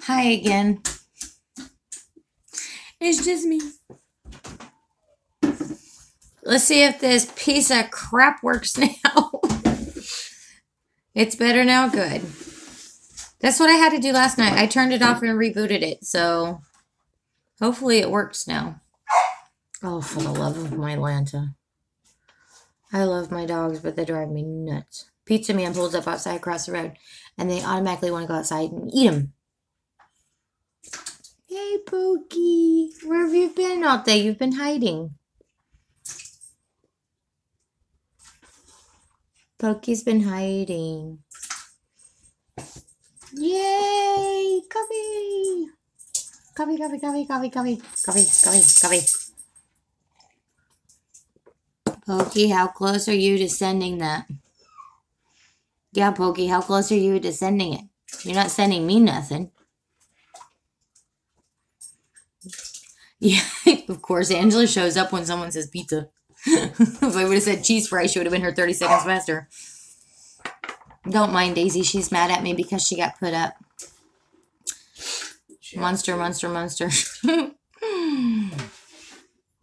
Hi again. It's just me. Let's see if this piece of crap works now. It's better now? Good. That's what I had to do last night. I turned it off and rebooted it, so hopefully it works now. Oh, for the love of my Lanta. I love my dogs, but they drive me nuts. Pizza Man pulls up outside across the road, and they automatically want to go outside and eat him. Hey, Pokey. Where have you been all day? You've been hiding. Pokey's been hiding. Yay! Coffee! Coffee, coffee, coffee, coffee, coffee, coffee, coffee, coffee. Pokey, how close are you to sending that? Yeah, Pokey, how close are you to sending it? You're not sending me nothing. Yeah, of course, Angela shows up when someone says pizza. If I would have said cheese fries, she would have been here 30 seconds faster. Don't mind Daisy. She's mad at me because she got put up. Monster, monster, monster.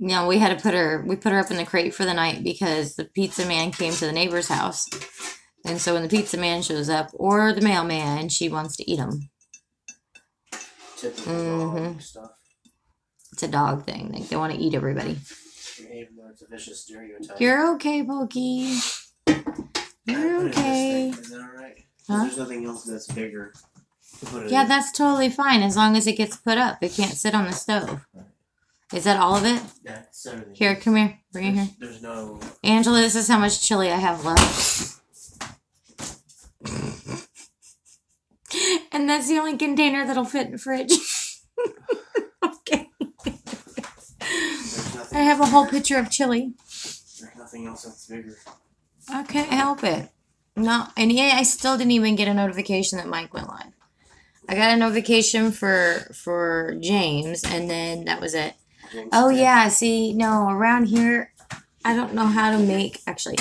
No, we had to put her up in the crate for the night because the pizza man came to the neighbor's house. And so when the pizza man shows up, or the mailman, she wants to eat them. Typical stuff. It's a dog thing. Like, they want to eat everybody. Even though it's a vicious stereotype. You're okay, Pokey. You're okay. Is that alright? Huh? There's nothing else that's bigger. Yeah, that's totally fine as long as it gets put up. It can't sit on the stove. Is that all of it? Yeah, it's everything. Here, come here. Bring it here. There's no... Angela, this is how much chili I have left. And that's the only container that'll fit in the fridge. Okay. I have a whole pitcher of chili. There's nothing else that's bigger. I can't help it. No, and yeah, I still didn't even get a notification that Mike went live. I got a notification for James, and then that was it. James Oh, Smith. yeah, see, no, around here, I don't know how to make, actually,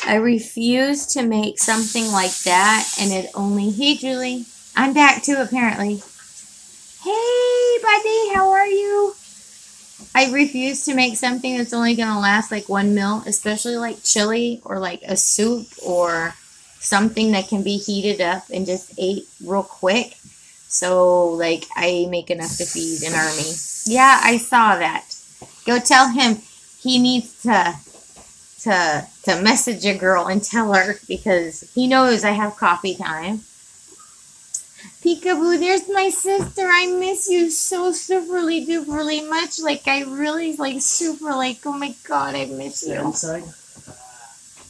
I refuse to make something like that, and it only, hey, Julie, I'm back too, apparently. Hey, buddy, how are you? I refuse to make something that's only going to last like 1 meal, especially like chili or like a soup or something that can be heated up and just ate real quick. So, like, I make enough to feed an army. Yeah, I saw that. Go tell him he needs to message a girl and tell her because he knows I have coffee time. Peekaboo, there's my sister. I miss you so superly duperly much. Like, I really, like, super, like, oh my god, I miss you. Stand inside?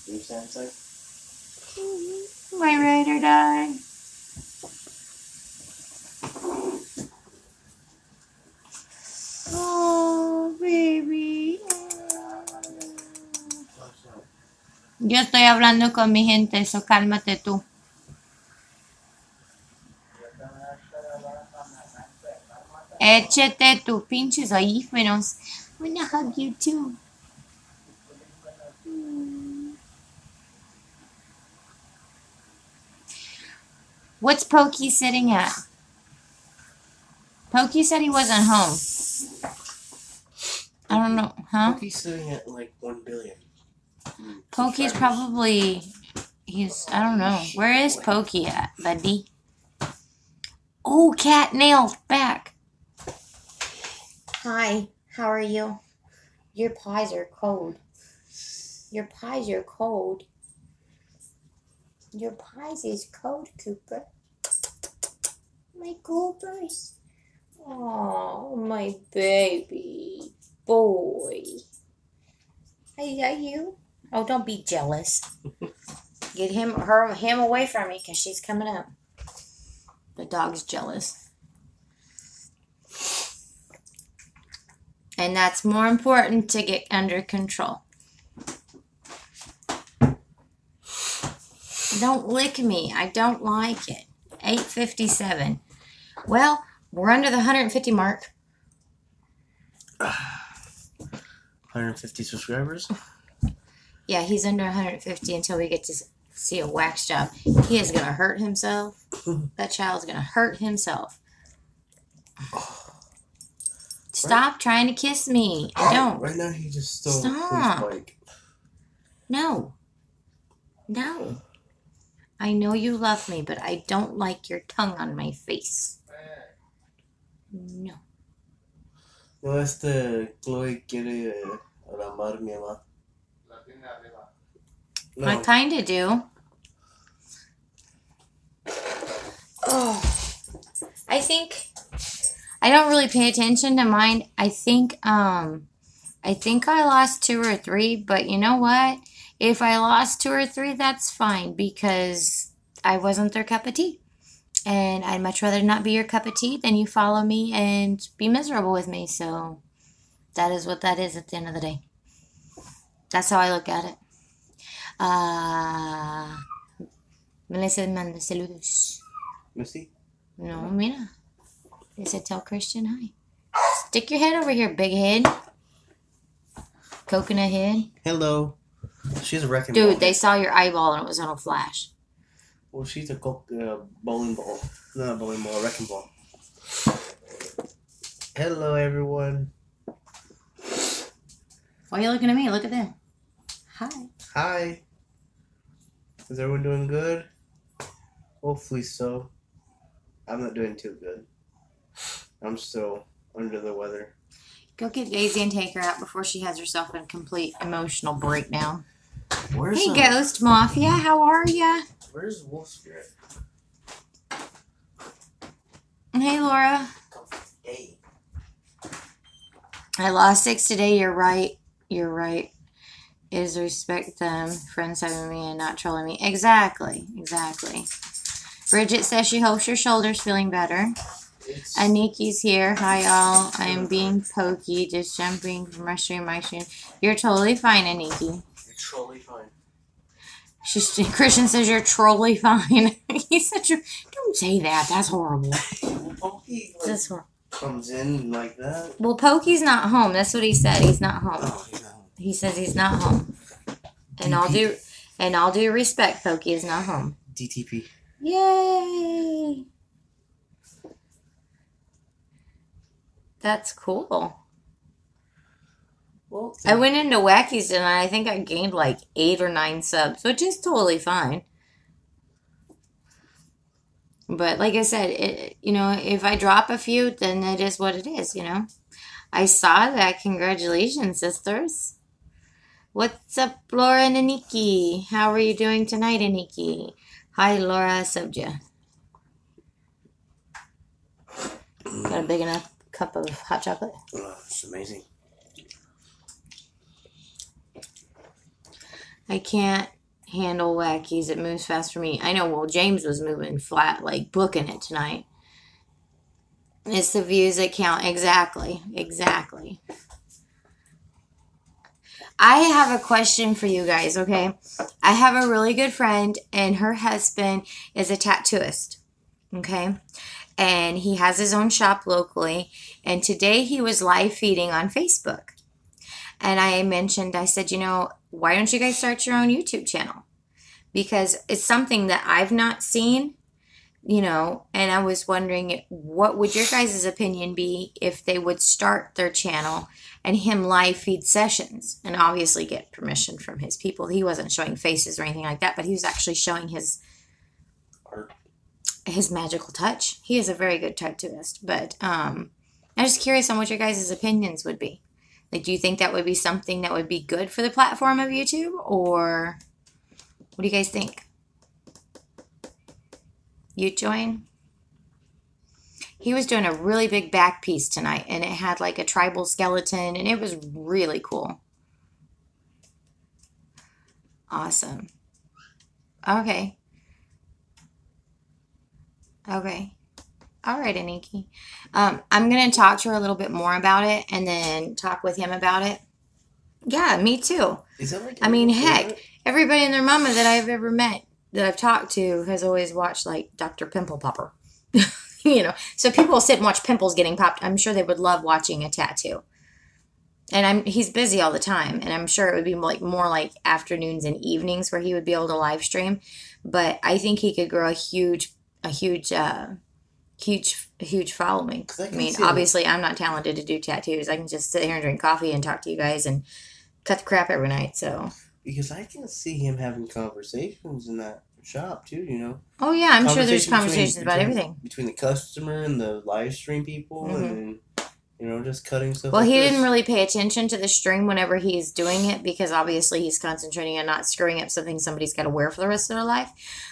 You stand inside? My ride or die. Oh, baby. Yo estoy hablando con mi gente, so cálmate tú. Échate tus pinches audífonos. I wanna hug you too. What's Pokey sitting at? Pokey said he wasn't home. I don't know, huh? Pokey's sitting at like 1 billion. Pokey's probably, I don't know. Where is Pokey at, buddy? Oh, cat nails back. Hi, how are you? Your paws are cold. Your paws are cold. Your paws is cold, Cooper. My Coopers. Oh, my baby boy. Hey, are you? Oh, don't be jealous. Get him away from me because she's coming up. The dog's jealous. And that's more important to get under control. Don't lick me. I don't like it. 8:57. Well, we're under the 150 mark. 150 subscribers? Yeah, he's under 150 until we get to See a wax job. He is gonna hurt himself. That child's gonna hurt himself. Stop trying to kiss me. I don't. Right now he just stole Stop. his bike. No. No. I know you love me, but I don't like your tongue on my face. No. No, Chloe quiere ramar mi mamá. No. I kinda do. Oh. I think I don't really pay attention to mine. I think I lost 2 or 3, but you know what? If I lost 2 or 3, that's fine because I wasn't their cup of tea. And I'd much rather not be your cup of tea than you follow me and be miserable with me. So that is what that is at the end of the day. That's how I look at it. Melissa manda saludos. Missy? No, mira. They said tell Christian hi. Stick your head over here, big head. Coconut head. Hello. She's a wrecking ball. Dude, they saw your eyeball and it was on a flash. Well, she's a bowling ball. Not a bowling ball, a wrecking ball. Hello, everyone. Why are you looking at me? Look at them. Hi. Hi. Is everyone doing good? Hopefully so. I'm not doing too good. I'm still under the weather. Go get Daisy and take her out before she has herself a complete emotional breakdown. Where's Hey, Ghost Mafia, how are ya? Where's Wolf Spirit? Hey, Laura. Hey. I lost 6 today. You're right. You're right. Is respect them, friends having me and not trolling me. Exactly. Exactly. Bridget says she hopes your shoulder's feeling better. Aniki's here. Hi, all. I am being pokey, just jumping from my stream. You're totally fine, Aniki. You're totally fine. Christian says you're totally fine. He said, don't say that. That's horrible. Well, Pokey That's horrible. comes in like that. Well, Pokey's not home. That's what he said. He's not home. Oh, he's not home. He says he's not home. And all due respect, Pokey is not home. DTP. Yay! That's cool. Well, I went into Wackies and I think I gained like 8 or 9 subs, which is totally fine. But like I said, if I drop a few, then it is what it is, I saw that. Congratulations, sisters. What's up, Laura and Aniki? How are you doing tonight, Aniki? Hi, Laura. Subbed ya. Got a big enough cup of hot chocolate? Oh, it's amazing. I can't handle Wackies. It moves fast for me. I know, well, James was moving flat, like booking it tonight. It's the views that count. Exactly. Exactly. I have a question for you guys, okay? I have a really good friend, and her husband is a tattooist, okay? And he has his own shop locally, and today he was live feeding on Facebook. And I said, why don't you guys start your own YouTube channel? Because it's something that I've not seen, and I was wondering what would your guys' opinion be if they would start their channel and him live feed sessions and obviously get permission from his people. He wasn't showing faces or anything like that, but he was actually showing his Art. His magical touch. He is a very good tattooist, but I'm just curious on what your guys' opinions would be. Like, do you think that would be something that would be good for the platform of YouTube, or what do you guys think? You join? He was doing a really big back piece tonight, and it had like a tribal skeleton, and it was really cool. Awesome. Okay. Okay. All right, Aniki. I'm going to talk to her a little bit more about it and then talk with him about it. Yeah, me too. Is that like heck, everybody and their mama that I've ever met, that I've talked to, has always watched like Dr. Pimple Popper. So people will sit and watch pimples getting popped. I'm sure they would love watching a tattoo. and he's busy all the time, and I'm sure it would be like more like afternoons and evenings where he would be able to live stream. But I think he could grow a huge following. 'Cause I I can mean, see obviously, I'm not talented to do tattoos. I can just sit here and drink coffee and talk to you guys and cut the crap every night. So, because I can see him having conversations in that shop too. You know. oh yeah, I'm sure there's Conversation conversations about between- everything. between the customer and the live stream people, Mhm. and you know, just cutting stuff. Well, like he this. didn't really pay attention to the stream whenever he's doing it because obviously he's concentrating on not screwing up something somebody's got to wear for the rest of their life.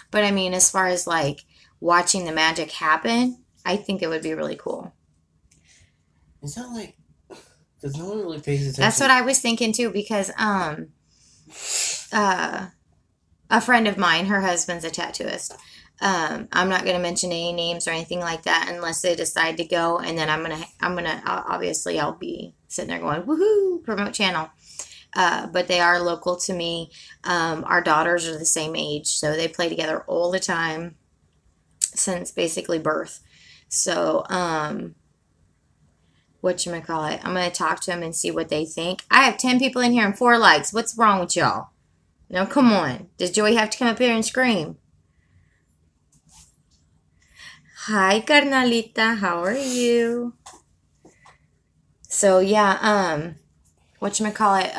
But I mean, as far as like watching the magic happen, I think it would be really cool. Is that like? Because no one really pays attention. That's what I was thinking too because a friend of mine, her husband's a tattooist. I'm not going to mention any names or anything like that unless they decide to go, and then obviously I'll be sitting there going, woohoo, promote channel. But they are local to me. Our daughters are the same age, so they play together all the time since basically birth. So, whatchamacallit, I'm going to talk to them and see what they think. I have 10 people in here and 4 likes. What's wrong with y'all? No, come on. Does Joey have to come up here and scream? Hi, carnalita. How are you? So, yeah, whatchamacallit,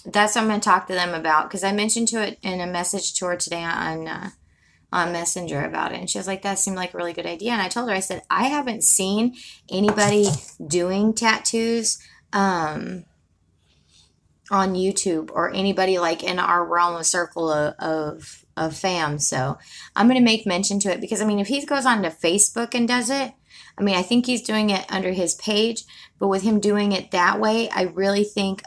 that's what I'm going to talk to them about because I mentioned to it in a message to her today on Messenger about it. And she was like, that seemed like a really good idea. And I told her, I said, I haven't seen anybody doing tattoos on YouTube or anybody like in our realm of circle of fam. So I'm going to make mention to it because, I mean, if he goes on to Facebook and does it, I mean, I think he's doing it under his page, but with him doing it that way, I really think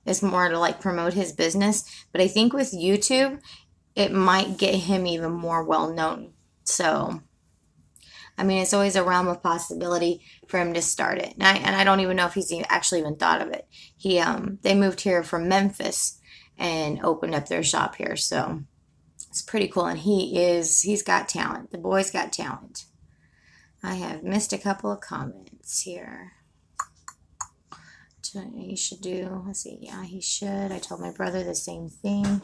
it's more to like promote his business. But I think with YouTube, it might get him even more well known. So, I mean, it's always a realm of possibility for him to start it. And I don't even know if he's actually even thought of it. They moved here from Memphis and opened up their shop here. So it's pretty cool. And he's got talent. The boy's got talent. I have missed a couple of comments here. He should do, let's see, yeah, he should. I told my brother the same thing.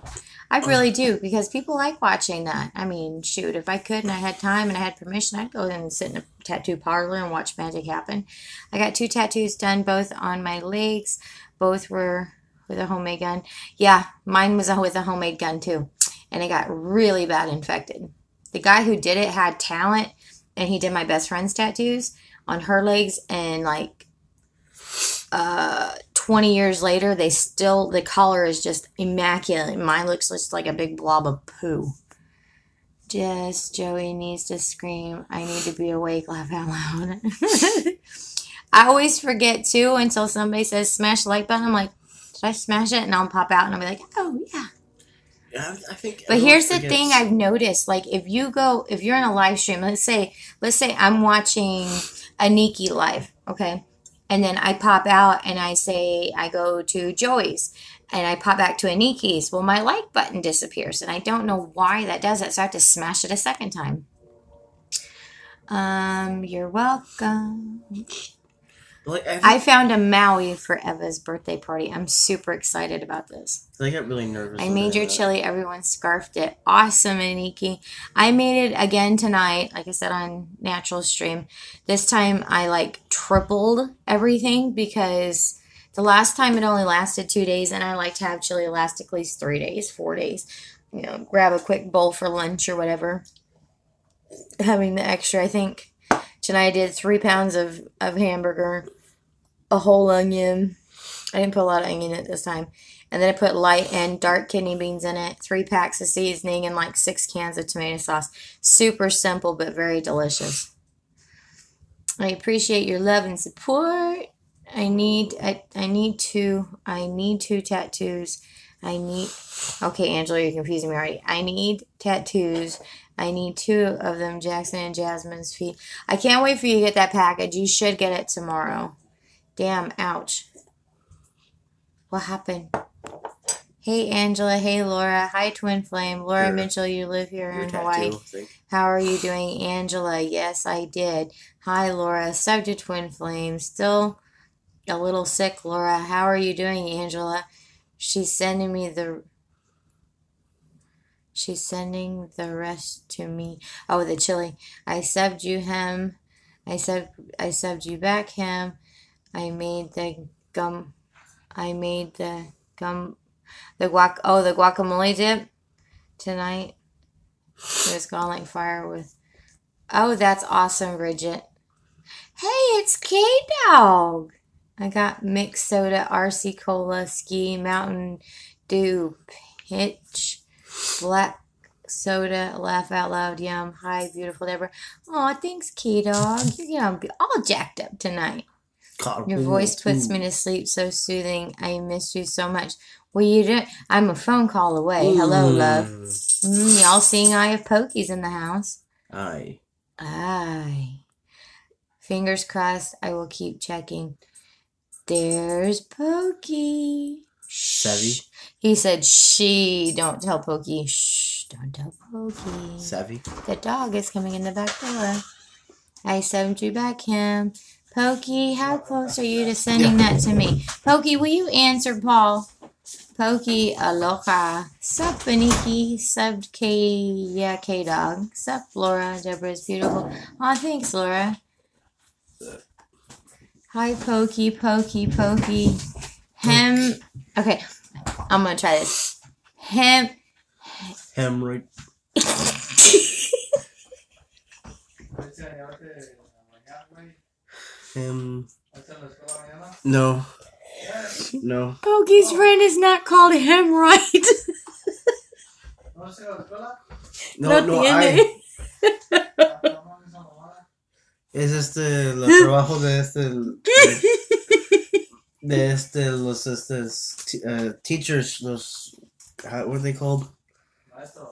I really do, because people like watching that. I mean, shoot, if I could and I had time and I had permission, I'd go and sit in a tattoo parlor and watch magic happen. I got 2 tattoos done, both on my legs. Both were with a homemade gun. Yeah, mine was with a homemade gun too. And it got really bad infected. The guy who did it had talent, and he did my best friend's tattoos on her legs, and like 20 years later, the collar is just immaculate. Mine looks just like a big blob of poo. Just Joey needs to scream, I need to be awake, laugh out loud. I always forget too until somebody says smash the like button. I'm like, did I smash it? And I'll pop out and I'll be like, oh yeah. Yeah, I think. But here's the thing I've noticed. Like if you're in a live stream, let's say I'm watching a Nikki live, okay? And then I pop out and I go to Joey's and I pop back to Aniki's. Well, my like button disappears and I don't know why that does it. So I have to smash it a second time. You're welcome. Like, I found a Maui for Eva's birthday party. I'm super excited about this. I got really nervous. I made your chili. Everyone scarfed it. Awesome, Aniki. I made it again tonight, like I said on Natural Stream. This time I like tripled everything because the last time it only lasted 2 days, and I like to have chili last at least 3 days, 4 days. You know, grab a quick bowl for lunch or whatever. Having the extra, I think. Tonight I did 3 pounds of hamburger, a whole onion. I didn't put a lot of onion in it this time. And then I put light and dark kidney beans in it, 3 packs of seasoning, and like 6 cans of tomato sauce. Super simple, but very delicious. I appreciate your love and support. I need 2 tattoos. Okay, Angela, you're confusing me already. I need tattoos. I need 2 of them, Jackson and Jasmine's feet. I can't wait for you to get that package. You should get it tomorrow. Damn, ouch. What happened? Hey, Angela. Hey, Laura. Hi, Twin Flame. Laura Mitchell, you live here in Hawaii. How are you doing, Angela? Yes, I did. Hi, Laura. Subject Twin Flame. Still a little sick, Laura. How are you doing, Angela? She's sending the rest to me. Oh, the chili. I subbed you him. I subbed you back him. I made the gum. I made the gum. The guacamole dip tonight. It was gone like fire with. Oh, that's awesome, Bridget. Hey, it's K-Dog. I got mixed soda, RC Cola, Ski, Mountain Dew, Pitch, Black Soda, Laugh Out Loud, Yum. Hi, beautiful Deborah. Aw, thanks, K-Dog. You're gonna be all jacked up tonight. Your voice puts me to sleep, so soothing. I miss you so much. What you doing? I'm a phone call away. Hello, love. Y'all seeing I have Pokies in the house? Aye. Fingers crossed, I will keep checking. There's Pokey. Savvy? He said, don't tell Pokey. Shh, don't tell Pokey. Savvy? The dog is coming in the back door. I sent you back him. Pokey, how close are you to sending that to me? Pokey, will you answer Paul? Pokey, aloha. Sup, Beniki? Subbed K-Dog. Sup, Laura? Deborah's beautiful. Aw, thanks, Laura. Hi, Pokey. Okay, I'm gonna try this. Hemorrhoid. No. Pokey's friend is not called hemorrhoid. Es los trabajos los teachers, what are they called?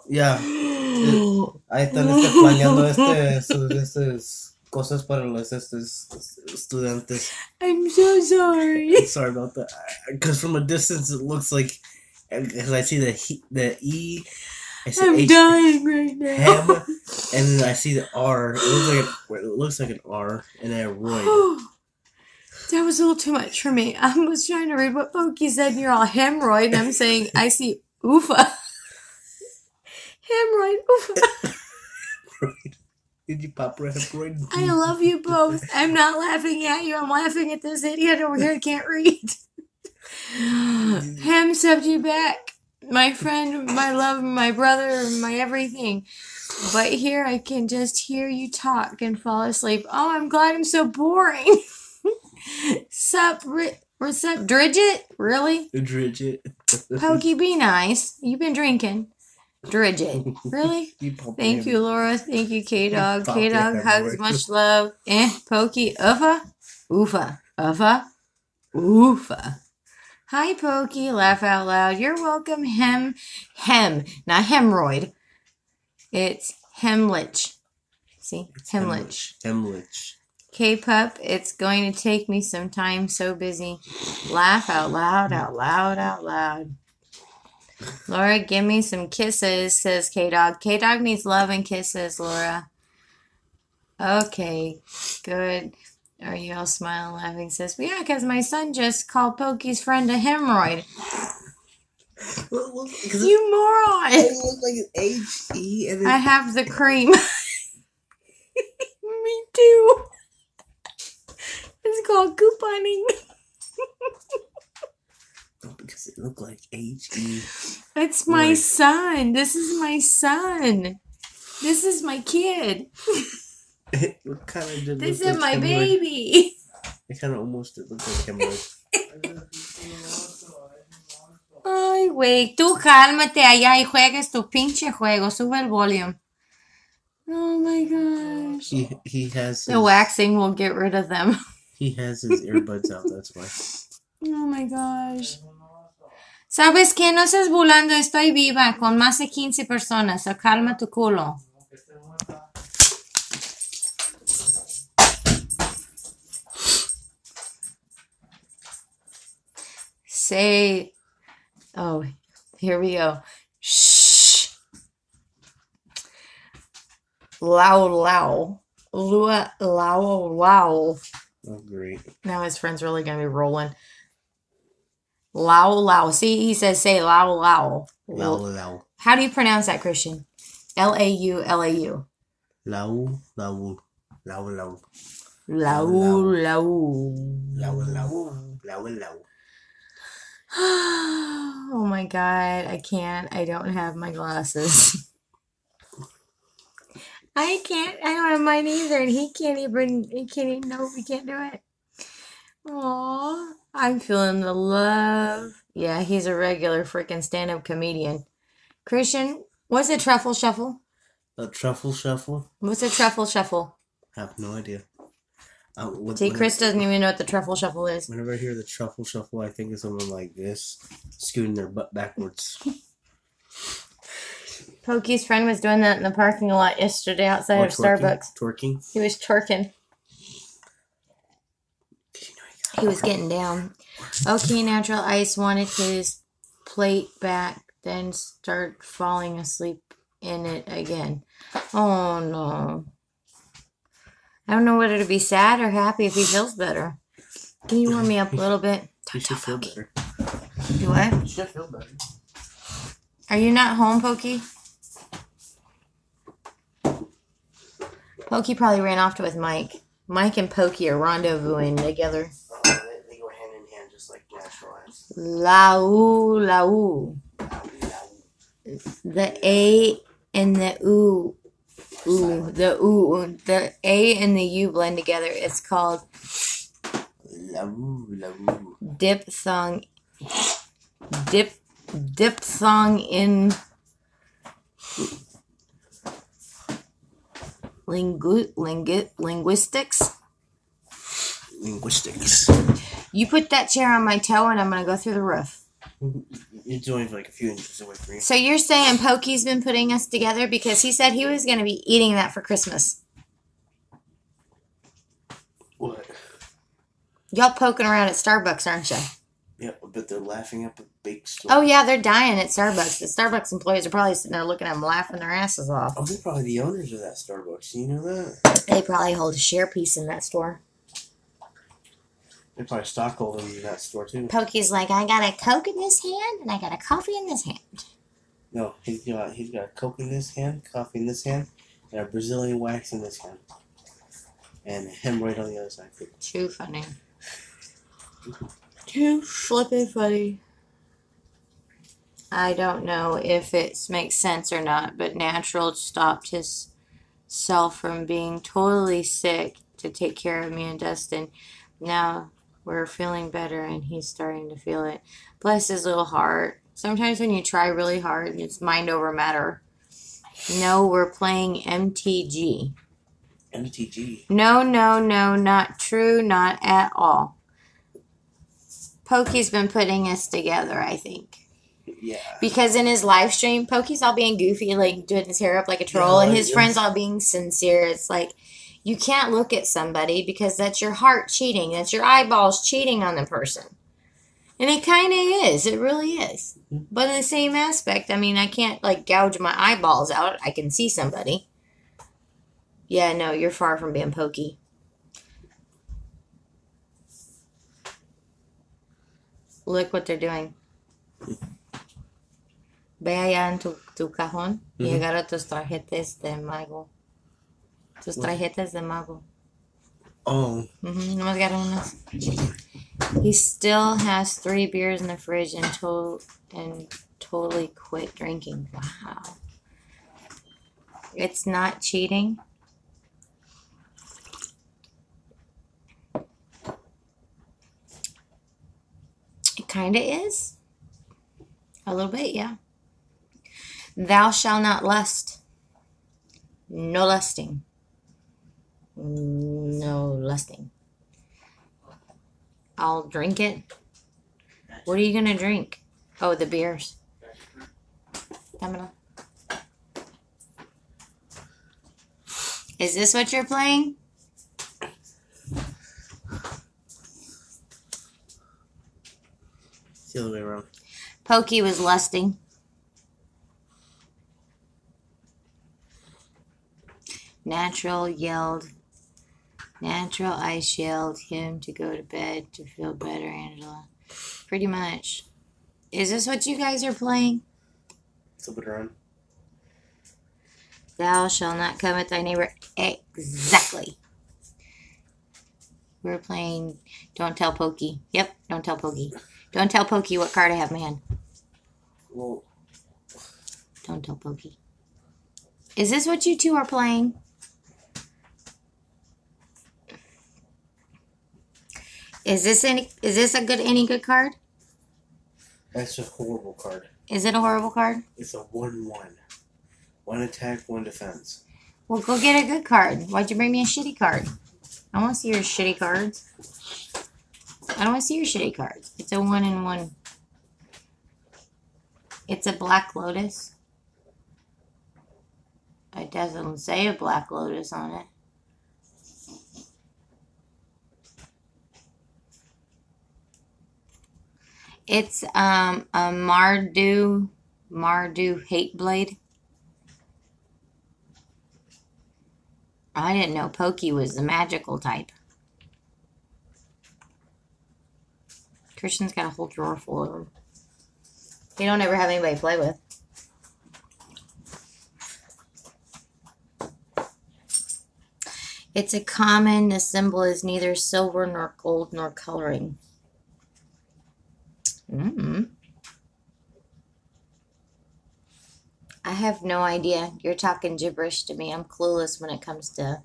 Yeah. Ahí están planeando cosas para los estudiantes. I'm so sorry. Sorry about that. Because from a distance it looks like, because I see the E. I'm dying right now. Hem, and then I see the R. It looks like an R and a roid. That was a little too much for me. I was trying to read what Pokey said, and you're all hemorrhoid, and I'm saying, I see oofa. Hemorrhoid, oofa. Did you pop her hemorrhoid? I love you both. I'm not laughing at you. I'm laughing at this idiot over here who can't read. Hem subbed you back. My friend, my love, my brother, my everything. But here I can just hear you talk and fall asleep. Oh, I'm glad I'm so boring. Sup, Dridget? Really? Dridget. Pokey, be nice. You've been drinking. Dridget. Really? Thank you, Laura. Thank you, K-Dog. K-Dog hugs, much love. Pokey, uffa. Uffa. Hi, Pokey. Laugh out loud. You're welcome. Hem. Not hemorrhoid. It's hemlich. See? Hemlich. K-Pup, it's going to take me some time. So busy. Laugh out loud. Laura, give me some kisses, says K-Dog. K-Dog needs love and kisses, Laura. Okay, good. Are you all smiling, laughing, sis? Yeah, because my son just called Pokey's friend a hemorrhoid. You moron! It looks like an H-E and I have the cream. Me too. It's called couponing. Because it looked like H-E. It's my son. This is my son. This is my kid. It kind of did. This is my baby. It kind of almost did look like hemorrhoid. Ay, güey, tú cálmate allá y juegues tu pinche juego. Sube el volume. Oh my gosh. He has the waxing will get rid of them. He has his earbuds out, that's why. Oh my gosh. ¿Sabes qué? No estés burlando, estoy viva con más de 15 personas, so calma tu culo. Say, oh, here we go. Shh. Lao. Lua, lao. Oh, great. Now his friend's really gonna be rolling. Lao Lao. See, he says say Lao Lao. Lau lau. How do you pronounce that, Christian? Laulau. Lau lau. Lau lau. Lao Lao. Lau lau. Lau lau. Oh my god, I can't. I don't have my glasses. I can't. I don't have mine either, and he can't even know we can't do it. Aww. I'm feeling the love. Yeah, he's a regular freaking stand-up comedian. Christian, what's a truffle shuffle? A truffle shuffle? What's a truffle shuffle? I have no idea. See, Chris doesn't even know what the truffle shuffle is. Whenever I hear the truffle shuffle, I think of someone like this, scooting their butt backwards. Pokey's friend was doing that in the parking lot yesterday outside of Starbucks. Twerking? He was twerking. He was getting down. Okay, Natural Ice wanted his plate back, then started falling asleep in it again. Oh, no. I don't know whether to be sad or happy if he feels better. Can you warm me up a little bit? You should feel better. Do what? You should feel better. Are you not home, Pokey? Pokey probably ran off with Mike. Mike and Pokey are rendezvousing together. They go hand in hand just like Natural Ice. Lau, lau. The A and the U. Ooh, the U. The A and the U blend together. It's called diphthong. Diphthong in linguistics. You put that chair on my toe and I'm going to go through the roof. It's only like a few inches away from you. So you're saying Pokey's been putting us together because he said he was going to be eating that for Christmas. What? Y'all poking around at Starbucks, aren't you? Yeah, but they're laughing at the big store. Oh, yeah, they're dying at Starbucks. The Starbucks employees are probably sitting there looking at them laughing their asses off. Oh, they're probably the owners of that Starbucks. You know that? They probably hold a share piece in that store. They're probably stockholders in that store, too. Pokey's like, I got a Coke in this hand and I got a coffee in this hand. No, he's got a Coke in this hand, coffee in this hand, and a Brazilian wax in this hand. And a hemorrhoid on the other side. Too funny. Too flippin' funny. I don't know if it makes sense or not, but Natural stopped himself from being totally sick to take care of me and Dustin. Now we're feeling better and he's starting to feel it. Bless his little heart. Sometimes when you try really hard, it's mind over matter. No, we're playing MTG. MTG? No, not true, not at all. Pokey's been putting us together, I think. Yeah. Because in his live stream, Pokey's all being goofy, like doing his hair up like a troll, and his friends all being sincere. It's like, you can't look at somebody because that's your heart cheating. That's your eyeballs cheating on the person. And it kind of is. It really is. But in the same aspect, I mean, I can't, like, gouge my eyeballs out. I can see somebody. Yeah, no, you're far from being Pokey. Look what they're doing. Ve allá en tu cajón y agarra tus tarjetas de mago. Tus tarjetas de mago. Oh. Nomás agarra unas. He still has 3 beers in the fridge and totally quit drinking. Wow. It's not cheating. It kind of is. A little bit, yeah. Thou shalt not lust. No lusting. No lusting. I'll drink it. What are you going to drink? Oh, the beers. Dámelo. Is this what you're playing? It's the other way around. Pokey was lusting. Natural yelled, Natural ice shield. Him to go to bed to feel better, Angela. Pretty much. Is this what you guys are playing? Flip it around. Thou shalt not come at thy neighbor. Exactly. We're playing Don't Tell Pokey. Yep, Don't Tell Pokey. Don't tell Pokey what card I have in my hand. Well, Don't tell Pokey. Is this what you two are playing? Is this any good card? that's a horrible card. Is it a horrible card? It's a 1/1. 1 attack, 1 defense. Well, go get a good card. Why'd you bring me a shitty card? I want to see your shitty cards. I don't want to see your shitty cards. It's a 1/1. It's a Black Lotus. It doesn't say a Black Lotus on it. It's a Mardu Hateblade. I didn't know Pokey was the magical type. Christian's got a whole drawer full of them. He don't ever have anybody to play with. It's a common. The symbol is neither silver nor gold nor coloring. I have no idea. You're talking gibberish to me. I'm clueless when it comes to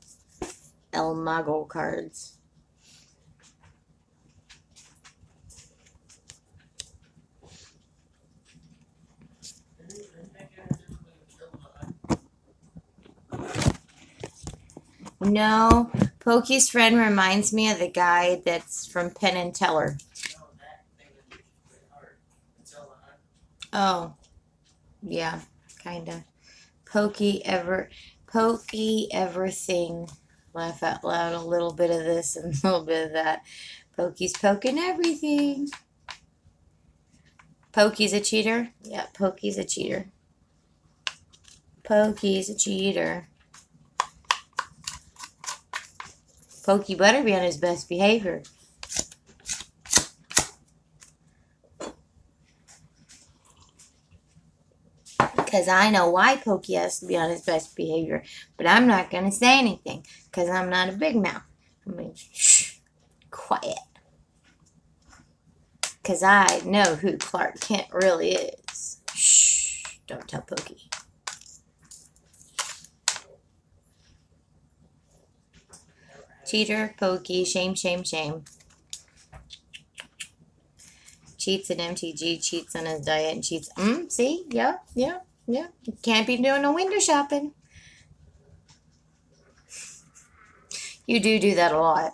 El Mago cards. No, Pokey's friend reminds me of the guy that's from Penn and Teller. Oh, yeah, kind of. Pokey everything. Laugh out loud, a little bit of this and a little bit of that. Pokey's poking everything. Pokey's a cheater? Yeah, Pokey's a cheater. Pokey's a cheater. Pokey better be on his best behavior. Because I know why Pokey has to be on his best behavior. But I'm not going to say anything. Because I'm not a big mouth. I mean, shh. Quiet. Because I know who Clark Kent really is. Shh. Don't tell Pokey. Cheater, Pokey, shame, shame, shame. Cheats at MTG, cheats on his diet, and cheats. See? Yeah. You can't be doing no window shopping. You do that a lot.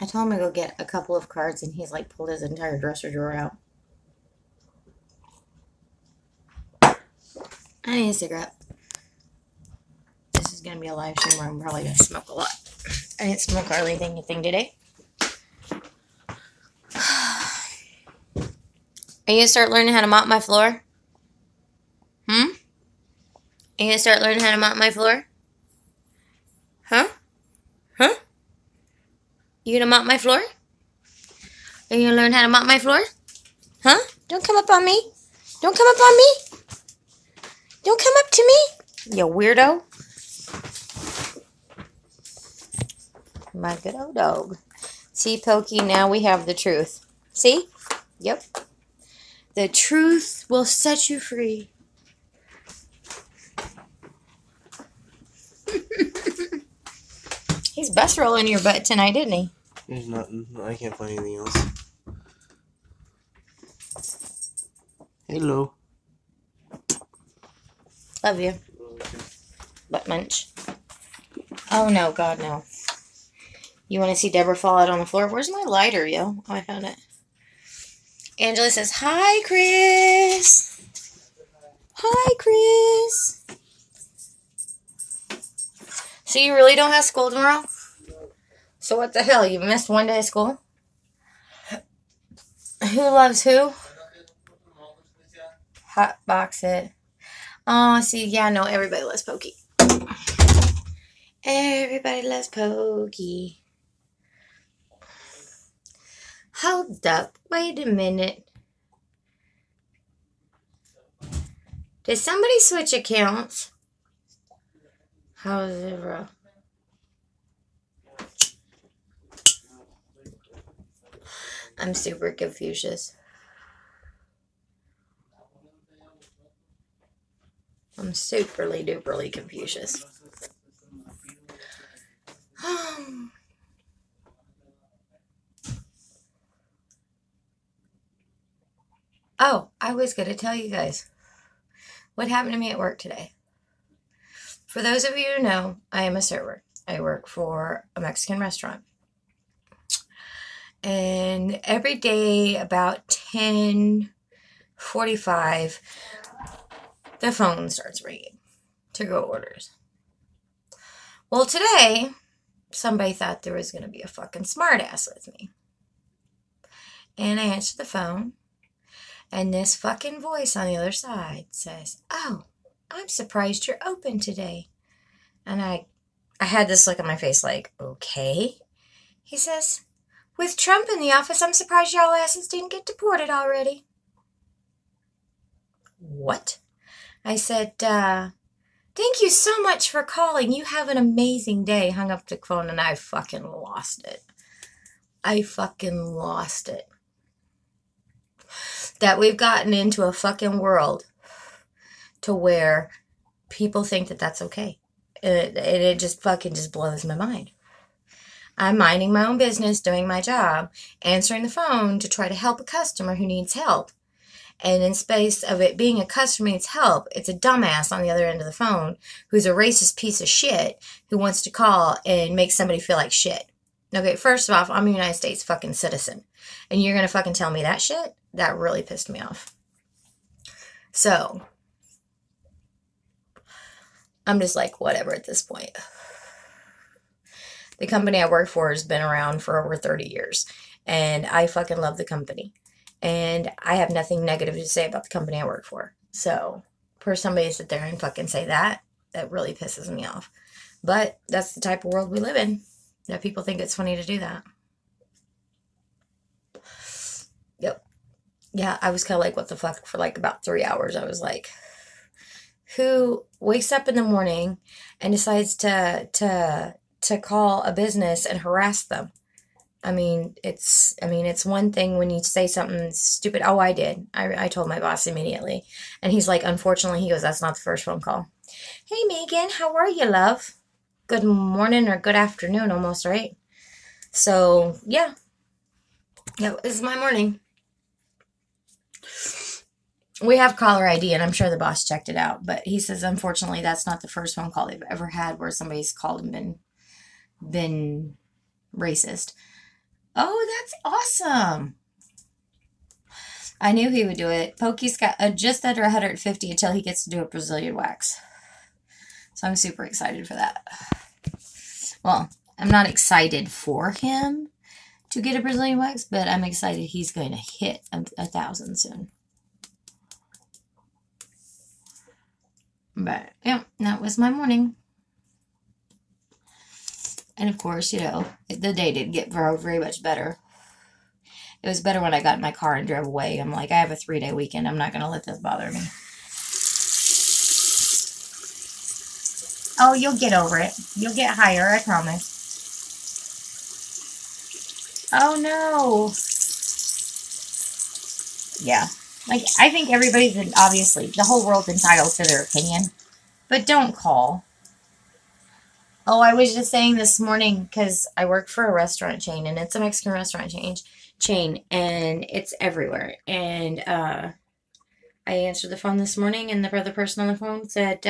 I told him to go get a couple of cards, and he's like pulled his entire dresser drawer out. I need a cigarette. This is going to be a live stream where I'm probably going to smoke a lot. I didn't smoke hardly anything today. Are you going to start learning how to mop my floor? Are you going to start learning how to mop my floor? Huh? You going to mop my floor? Are you going to learn how to mop my floor? Huh? Don't come up on me. Don't come up on me. Don't come up to me, you weirdo. My good old dog. See, Pokey, now we have the truth. See? Yep. The truth will set you free. He's best rolling your butt tonight, didn't he? There's nothing. I can't find anything else. Hello. Love you. Butt munch. Oh, no. God, no. You want to see Deborah fall out on the floor? Where's my lighter, yo? Oh, I found it. Angela says, hi, Chris. Hi, Chris. So you really don't have school tomorrow? So what the hell? You missed one day of school? Who loves who? Hot box it. Oh, see, yeah, no, everybody loves Pokey. Everybody loves Pokey. Hold up. Wait a minute. Did somebody switch accounts? How's it, bro? I'm super confused. I'm superly duperly confused. Oh, I was going to tell you guys what happened to me at work today. For those of you who know, I am a server. I work for a Mexican restaurant. And every day about 10:45, the phone starts ringing to go orders. Well, today, somebody thought there was going to be a fucking smartass with me. And I answered the phone, and this fucking voice on the other side says, "Oh, I'm surprised you're open today." And I had this look on my face like, okay. He says, "With Trump in the office, I'm surprised y'all asses didn't get deported already." What? I said, "Thank you so much for calling. You have an amazing day." Hung up the phone and I fucking lost it. That we've gotten into a fucking world to where people think that that's okay. It just fucking just blows my mind. I'm minding my own business, doing my job, answering the phone to try to help a customer who needs help. And in space of it being a customer needs help, it's a dumbass on the other end of the phone who's a racist piece of shit who wants to call and make somebody feel like shit. Okay, first of all, I'm a United States fucking citizen. And you're going to fucking tell me that shit? That really pissed me off. So, I'm just like, whatever at this point. The company I work for has been around for over 30 years. And I fucking love the company. And I have nothing negative to say about the company I work for. So, for somebody to sit there and fucking say that really pisses me off. But that's the type of world we live in. That people think it's funny to do that. Yep. Yeah, I was kind of like, what the fuck, for like about 3 hours. I was like, who wakes up in the morning and decides to call a business and harass them? I mean, it's one thing when you say something stupid. Oh, I did. I told my boss immediately. And he's like, unfortunately, he goes, "That's not the first phone call." "Hey, Megan, how are you, love?" Good morning or good afternoon almost, right? So, yeah. Yeah, this is my morning. We have caller ID, and I'm sure the boss checked it out. But he says, unfortunately, that's not the first phone call they've ever had where somebody's called and been racist. Oh, that's awesome. I knew he would do it. Pokey's got just under 150 until he gets to do a Brazilian wax. So I'm super excited for that. Well, I'm not excited for him to get a Brazilian wax, but I'm excited he's going to hit 1,000 soon. But, yeah, that was my morning. And, of course, you know, the day didn't get very, very much better. It was better when I got in my car and drove away. I'm like, I have a 3-day weekend. I'm not going to let this bother me. Oh, you'll get over it. You'll get higher, I promise. Oh, no. Yeah. Like, I think everybody's, obviously, the whole world's entitled to their opinion. But don't call. Oh, I was just saying this morning because I work for a restaurant chain, and it's a Mexican restaurant chain, and it's everywhere. And I answered the phone this morning, and the other person on the phone said,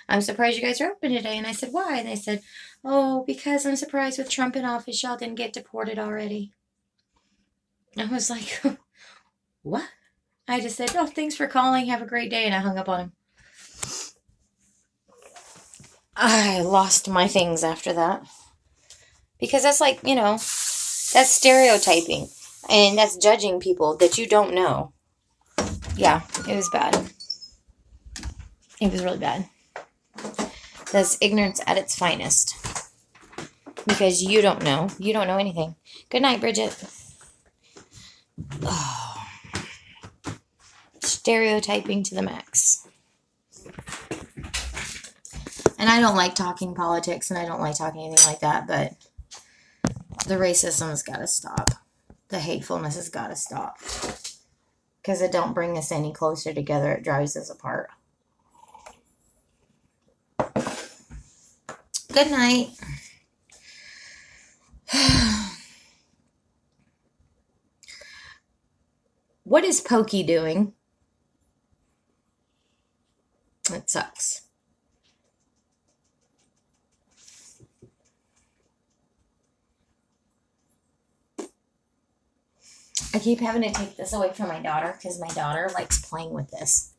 "I'm surprised you guys are open today." And I said, "Why?" And they said, "Oh, because I'm surprised with Trump in office, y'all didn't get deported already." I was like, what? I just said, "Oh, thanks for calling. Have a great day." And I hung up on him. I lost my things after that. Because that's like, you know, that's stereotyping. And that's judging people that you don't know. Yeah, it was bad. It was really bad. That's ignorance at its finest. Because you don't know. You don't know anything. Good night, Bridget. Oh. Stereotyping to the max. And I don't like talking politics, and I don't like talking anything like that, but the racism has got to stop. The hatefulness has got to stop. Because it don't bring us any closer together. It drives us apart. Good night. What is Pokey doing? It sucks. I keep having to take this away from my daughter because my daughter likes playing with this,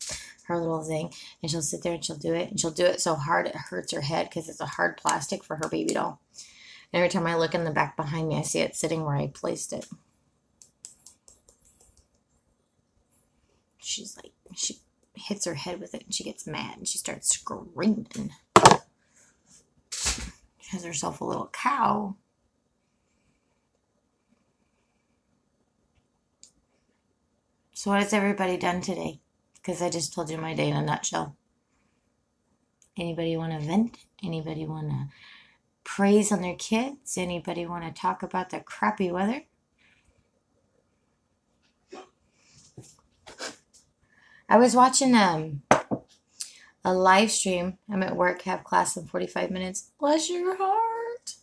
her little thing. And she'll sit there and she'll do it. And she'll do it so hard it hurts her head because it's a hard plastic for her baby doll. And every time I look in the back behind me, I see it sitting where I placed it. She's like, she hits her head with it and she gets mad and she starts screaming. She has herself a little cow. So what has everybody done today? Because I just told you my day in a nutshell. Anybody want to vent? Anybody want to praise on their kids? Anybody want to talk about the crappy weather? I was watching a live stream. I'm at work, have class in 45 minutes. Bless your heart.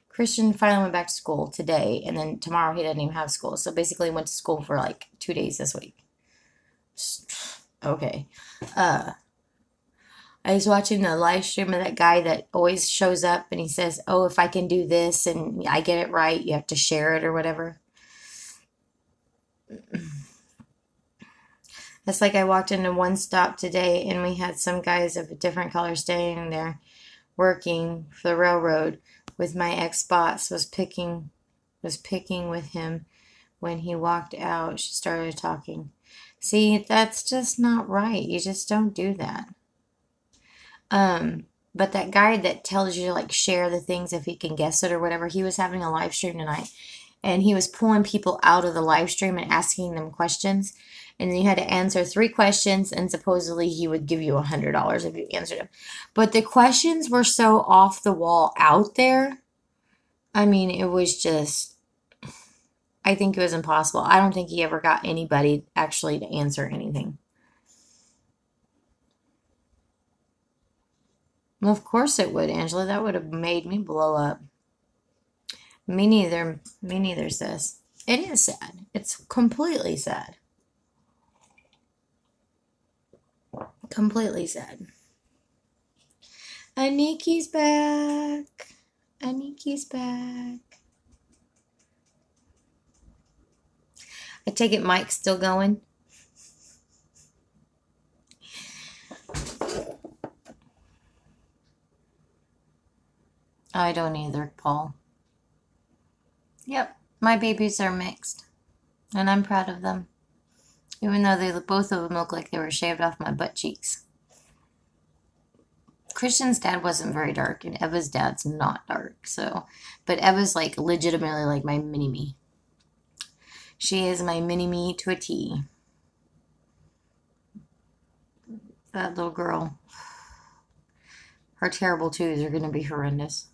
Christian finally went back to school today, and then tomorrow he doesn't even have school. So basically he went to school for like 2 days this week. Okay. I was watching the live stream of that guy that always shows up and he says, oh, if I can do this and I get it right, you have to share it or whatever. It's like I walked into One Stop today and we had some guys of a different color standing there working for the railroad with my ex-boss was picking with him. When he walked out, she started talking. See, that's just not right. You just don't do that. But that guy that tells you to like share the things if he can guess it or whatever, he was having a live stream tonight and he was pulling people out of the live stream and asking them questions. And then you had to answer 3 questions and supposedly he would give you $100 if you answered them. But the questions were so off the wall out there. I mean, it was just, I think it was impossible. I don't think he ever got anybody actually to answer anything. Well, of course it would, Angela. That would have made me blow up. Me neither. Me neither, sis. It is sad. It's completely sad. Completely sad. Aniki's back. Aniki's back. I take it Mike's still going? I don't either, Paul. Yep, my babies are mixed. And I'm proud of them. Even though both of them look like they were shaved off my butt cheeks. Christian's dad wasn't very dark, and Eva's dad's not dark. So, but Eva's like legitimately like my mini-me. She is my mini-me to a T. That little girl. Her terrible twos are going to be horrendous.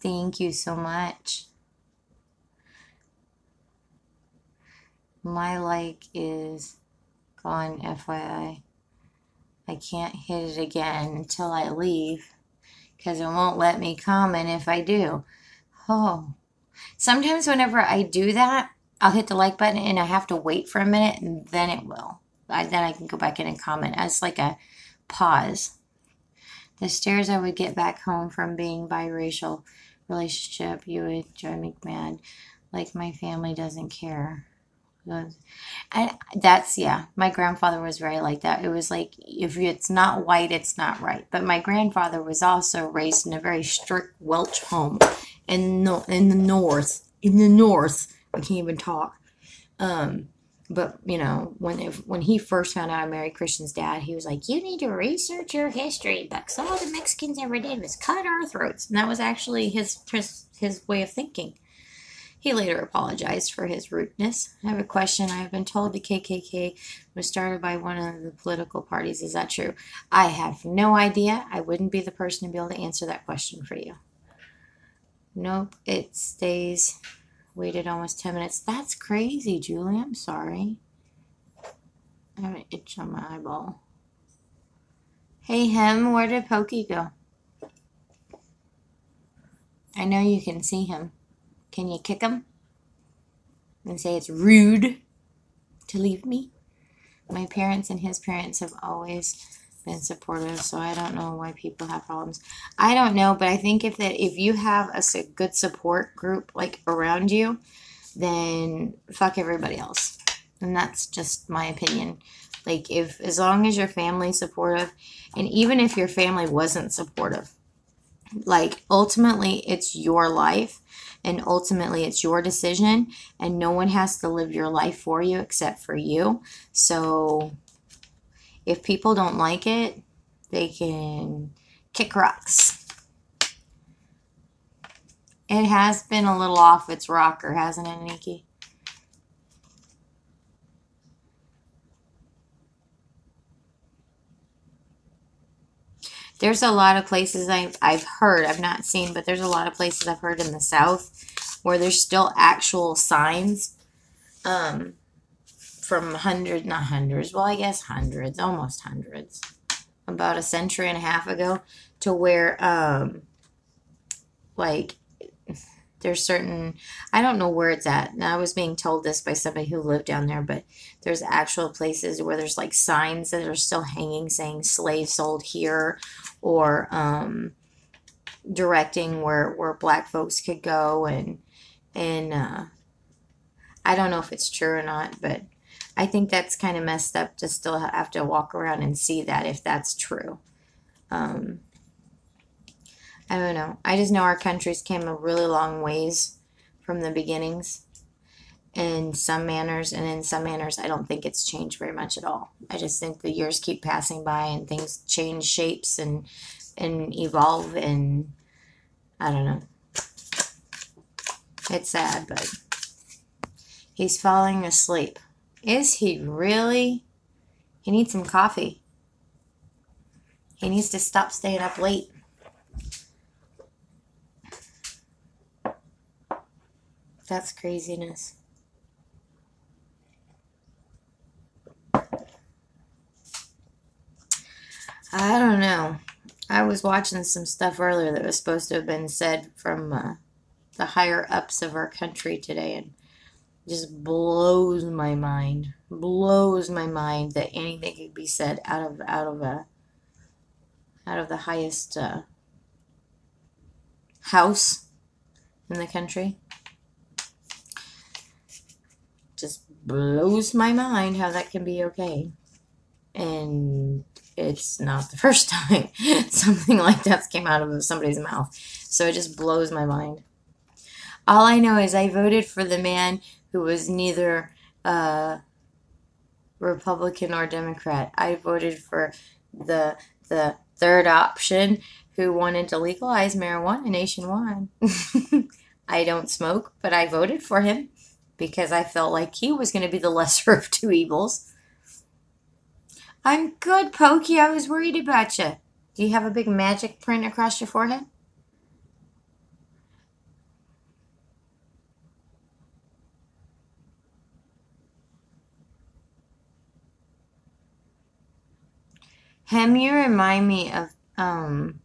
Thank you so much. My like is gone, FYI. I can't hit it again until I leave because it won't let me comment if I do. Oh. Sometimes whenever I do that, I'll hit the like button and I have to wait for a minute and then it will. Then I can go back in and comment as like a pause. The stares I would get back home from being biracial relationship, you would drive me mad. Like my family doesn't care. And that's, yeah, my grandfather was very like that. It was like, if it's not white, it's not right. But my grandfather was also raised in a very strict Welsh home in the north. I can't even talk. But, you know, when he first found out I married Christian's dad, he was like, you need to research your history because all the Mexicans ever did was cut our throats. And that was actually his way of thinking. He later apologized for his rudeness. I have a question. I have been told the KKK was started by one of the political parties. Is that true? I have no idea. I wouldn't be the person to be able to answer that question for you. Nope, it stays. Waited almost 10 minutes. That's crazy, Julie. I'm sorry. I have an itch on my eyeball. Hey, Hem, where did Pokey go? I know you can see him. Can you kick him? And say it's rude to leave me? My parents and his parents have always been supportive, so I don't know why people have problems. I don't know, but I think if you have a good support group like around you, then fuck everybody else. And that's just my opinion. Like, as long as your family's supportive, and even if your family wasn't supportive, like, ultimately it's your life, and ultimately it's your decision, and no one has to live your life for you except for you. So if people don't like it, they can kick rocks. It has been a little off its rocker, hasn't it, Nikki? There's a lot of places I've heard, I've not seen, but there's a lot of places I've heard in the South where there's still actual signs from hundreds, not hundreds, well, I guess hundreds, almost hundreds, about a century and a half ago, to where, like, there's certain, I don't know where it's at. Now, I was being told this by somebody who lived down there, but there's actual places where there's, like, signs that are still hanging saying slaves sold here, or directing where black folks could go, and I don't know if it's true or not, but I think that's kind of messed up to still have to walk around and see that, if that's true. I don't know. I just know our country's came a really long ways from the beginnings in some manners, and in some manners I don't think it's changed very much at all. I just think the years keep passing by and things change shapes and evolve, and I don't know. It's sad, but he's falling asleep. Is he really? He needs some coffee. He needs to stop staying up late. That's craziness. I don't know. I was watching some stuff earlier that was supposed to have been said from the higher ups of our country today, and just blows my mind. Blows my mind that anything could be said out of the highest house in the country. Just blows my mind how that can be okay. And it's not the first time something like that came out of somebody's mouth. So it just blows my mind. All I know is I voted for the man who was neither Republican or Democrat. I voted for the third option, who wanted to legalize marijuana nationwide. I don't smoke, but I voted for him because I felt like he was going to be the lesser of two evils. I'm good, Pokey. I was worried about you. Do you have a big magic print across your forehead? Hem, you remind me of Penn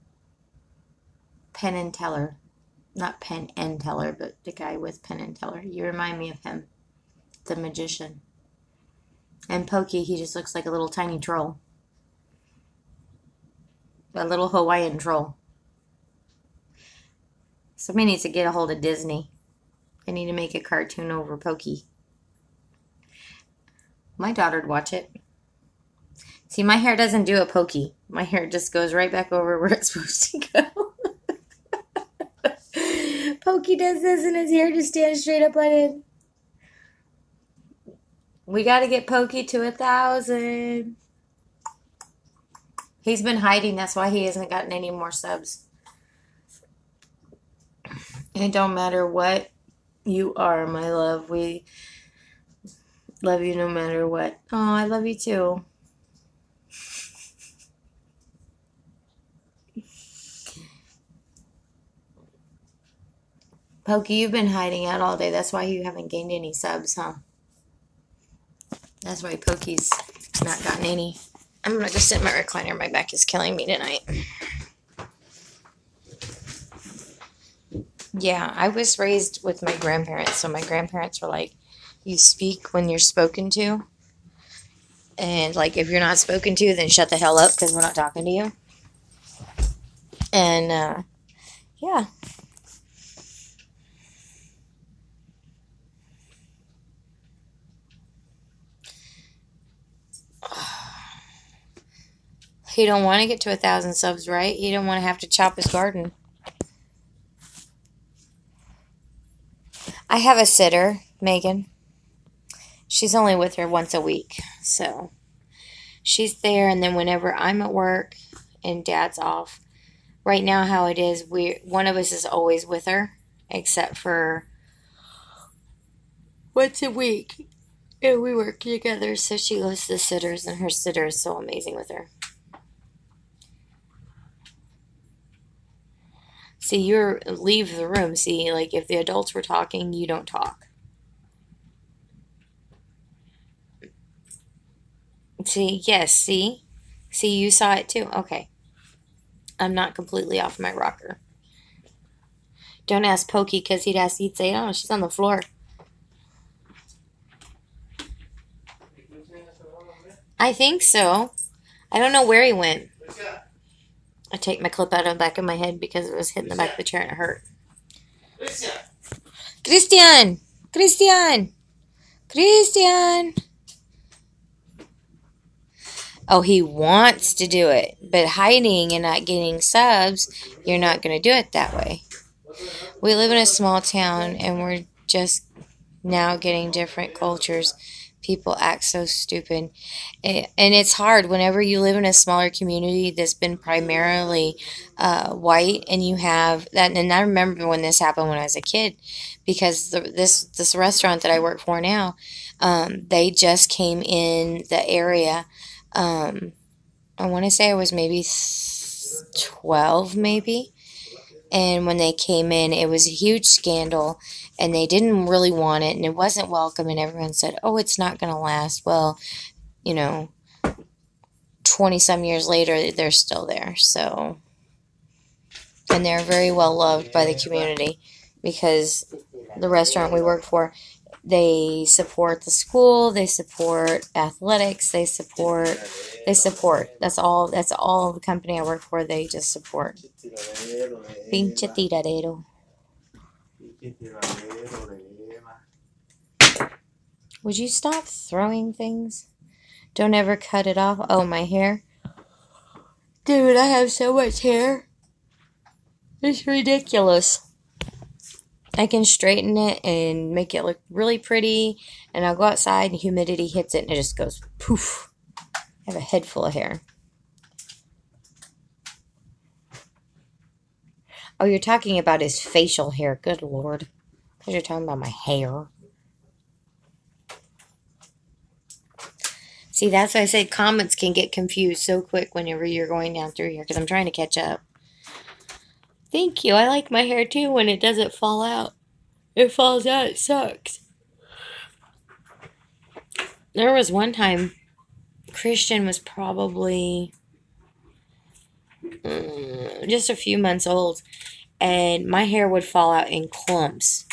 and Teller. Not Penn and Teller, but the guy with Penn and Teller. You remind me of him. The magician. And Pokey, he just looks like a little tiny troll. A little Hawaiian troll. Somebody needs to get a hold of Disney. They need to make a cartoon over Pokey. My daughter'd watch it. See, my hair doesn't do a Pokey. My hair just goes right back over where it's supposed to go. Pokey does this and his hair just stands straight up on it. We got to get Pokey to 1,000. He's been hiding. That's why he hasn't gotten any more subs. It don't matter what you are, my love. We love you no matter what. Oh, I love you too. Pokey, you've been hiding out all day. That's why you haven't gained any subs, huh? That's why Pokey's not gotten any. I'm going to just sit in my recliner. My back is killing me tonight. Yeah, I was raised with my grandparents. So my grandparents were like, you speak when you're spoken to. And, like, if you're not spoken to, then shut the hell up because we're not talking to you. And, yeah. He don't want to get to 1,000 subs, right? He don't want to have to chop his garden. I have a sitter, Megan. She's only with her once a week, so she's there. And then whenever I'm at work and Dad's off, right now how it is, one of us is always with her, except for once a week, and we work together. So she goes to the sitters, and her sitter is so amazing with her. See, you leave the room. See, like if the adults were talking, you don't talk. See, yes, see? See, you saw it too? Okay. I'm not completely off my rocker. Don't ask Pokey because he'd say, oh, she's on the floor. I think so. I don't know where he went. I take my clip out of the back of my head because it was hitting the back of the chair and it hurt. Christian! Christian! Christian! Oh, he wants to do it. But hiding and not getting subs, you're not going to do it that way. We live in a small town and we're just now getting different cultures. People act so stupid. And it's hard whenever you live in a smaller community that's been primarily white, and you have that. And I remember when this happened when I was a kid, because this restaurant that I work for now, they just came in the area. I want to say I was maybe 12, maybe. And when they came in, it was a huge scandal, and they didn't really want it, and it wasn't welcome, and everyone said, oh, it's not going to last. Well, 20-some years later, they're still there, so. And they're very well loved by the community, because the restaurant we work for, they support the school, they support athletics, they support. That's all the company I work for, they just support. Pinche tiradero. Would you stop throwing things? Don't ever cut it off. Oh, my hair. Dude, I have so much hair. It's ridiculous. I can straighten it and make it look really pretty, and I'll go outside and humidity hits it and it just goes poof. I have a head full of hair. Oh, you're talking about his facial hair. Good Lord. Because you're talking about my hair. See, that's why I said comments can get confused so quick whenever you're going down through here, because I'm trying to catch up. Thank you. I like my hair too when it doesn't fall out. It falls out, it sucks. There was one time Christian was probably just a few months old, and my hair would fall out in clumps.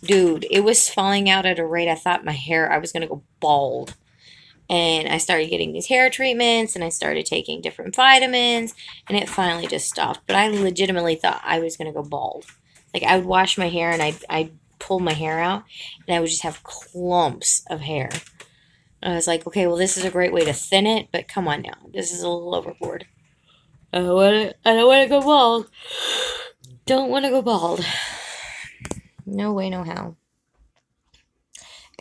Dude, it was falling out at a rate I thought I was going to go bald. And I started getting these hair treatments, and I started taking different vitamins, and it finally just stopped. But I legitimately thought I was going to go bald. Like, I would wash my hair, and I'd pull my hair out, and I would just have clumps of hair. And I was like, okay, well, this is a great way to thin it, but come on now. This is a little overboard. I don't want to go bald. Don't want to go bald. No way, no how.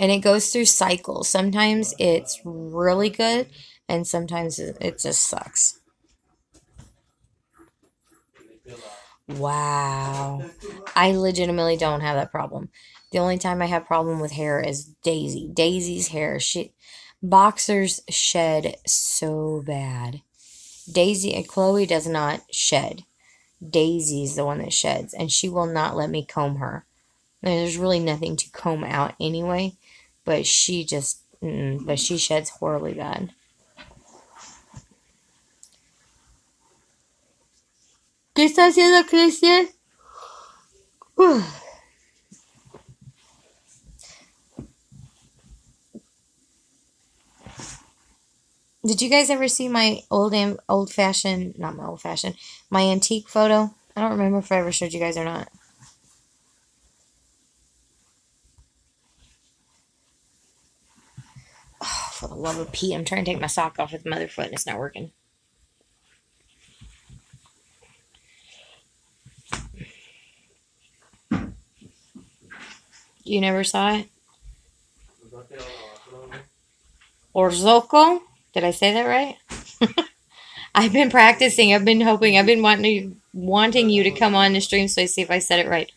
And it goes through cycles. Sometimes it's really good, and sometimes it just sucks. Wow. I legitimately don't have that problem. The only time I have problem with hair is Daisy. Daisy's hair, boxers shed so bad. Daisy and Chloe does not shed. Daisy's the one that sheds, and she will not let me comb her. There's really nothing to comb out anyway, but she sheds horribly bad. ¿Qué está haciendo Christian? Did you guys ever see my my antique photo? I don't remember if I ever showed you guys or not. Oh, for the love of Pete, I'm trying to take my sock off with my other foot and it's not working. You never saw it? Orozco? Did I say that right? I've been practicing. I've been hoping. I've been wanting you to come on the stream so I see if I said it right.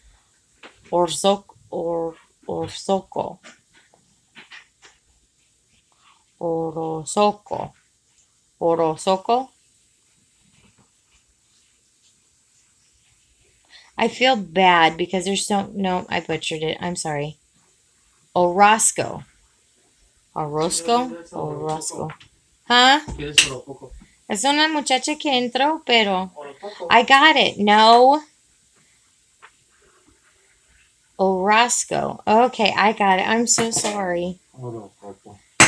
Orozco. Orozco. Orozco. Orozco. I feel bad because there's no, I butchered it. I'm sorry. Orozco. Orozco. Orozco. Huh? Es una muchacha que entró, pero I got it. No. Orozco. Okay, I got it. I'm so sorry.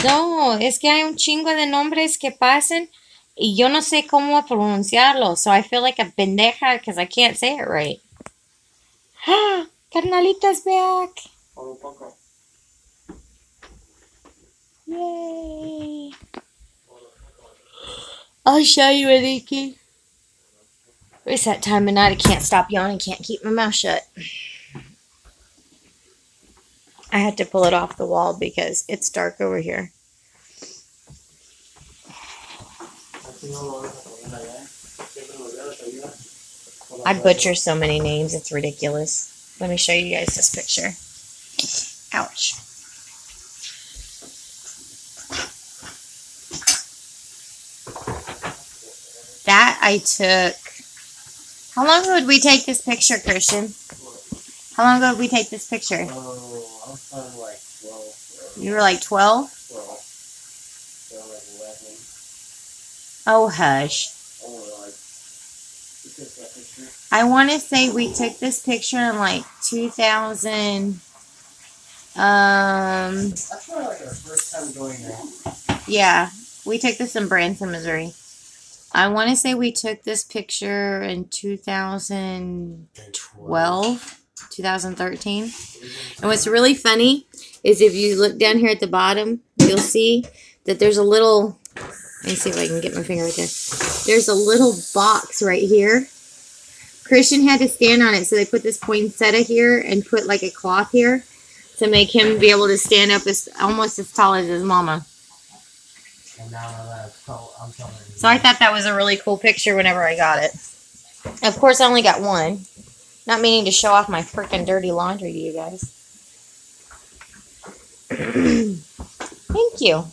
No, es que hay un chingo de nombres que pasan y yo no sé cómo pronunciarlo. So I feel like a pendeja because I can't say it right. Carnalita's back. Yay. I'll show you, Enrique. It's that time of night I can't stop yawning, can't keep my mouth shut. I had to pull it off the wall because it's dark over here. I butcher so many names, it's ridiculous. Let me show you guys this picture. Ouch. That I took. How long ago did we take this picture, Christian? How long ago did we take this picture? Oh, I was probably like 12. You were like 12? 12. So like 11. Oh, hush. I want to say we took this picture in like 2000. That's probably like our first time going there. Yeah, we took this in Branson, Missouri. I want to say we took this picture in 2012, 2013. And what's really funny is if you look down here at the bottom, you'll see that there's a little, let me see if I can get my finger right there. There's a little box right here. Christian had to stand on it, so they put this poinsettia here and put like a cloth here to make him be able to stand up almost as tall as his mama. And now I'm telling you. So I thought that was a really cool picture whenever I got it. Of course, I only got one. Not meaning to show off my freaking dirty laundry to you guys. Thank you.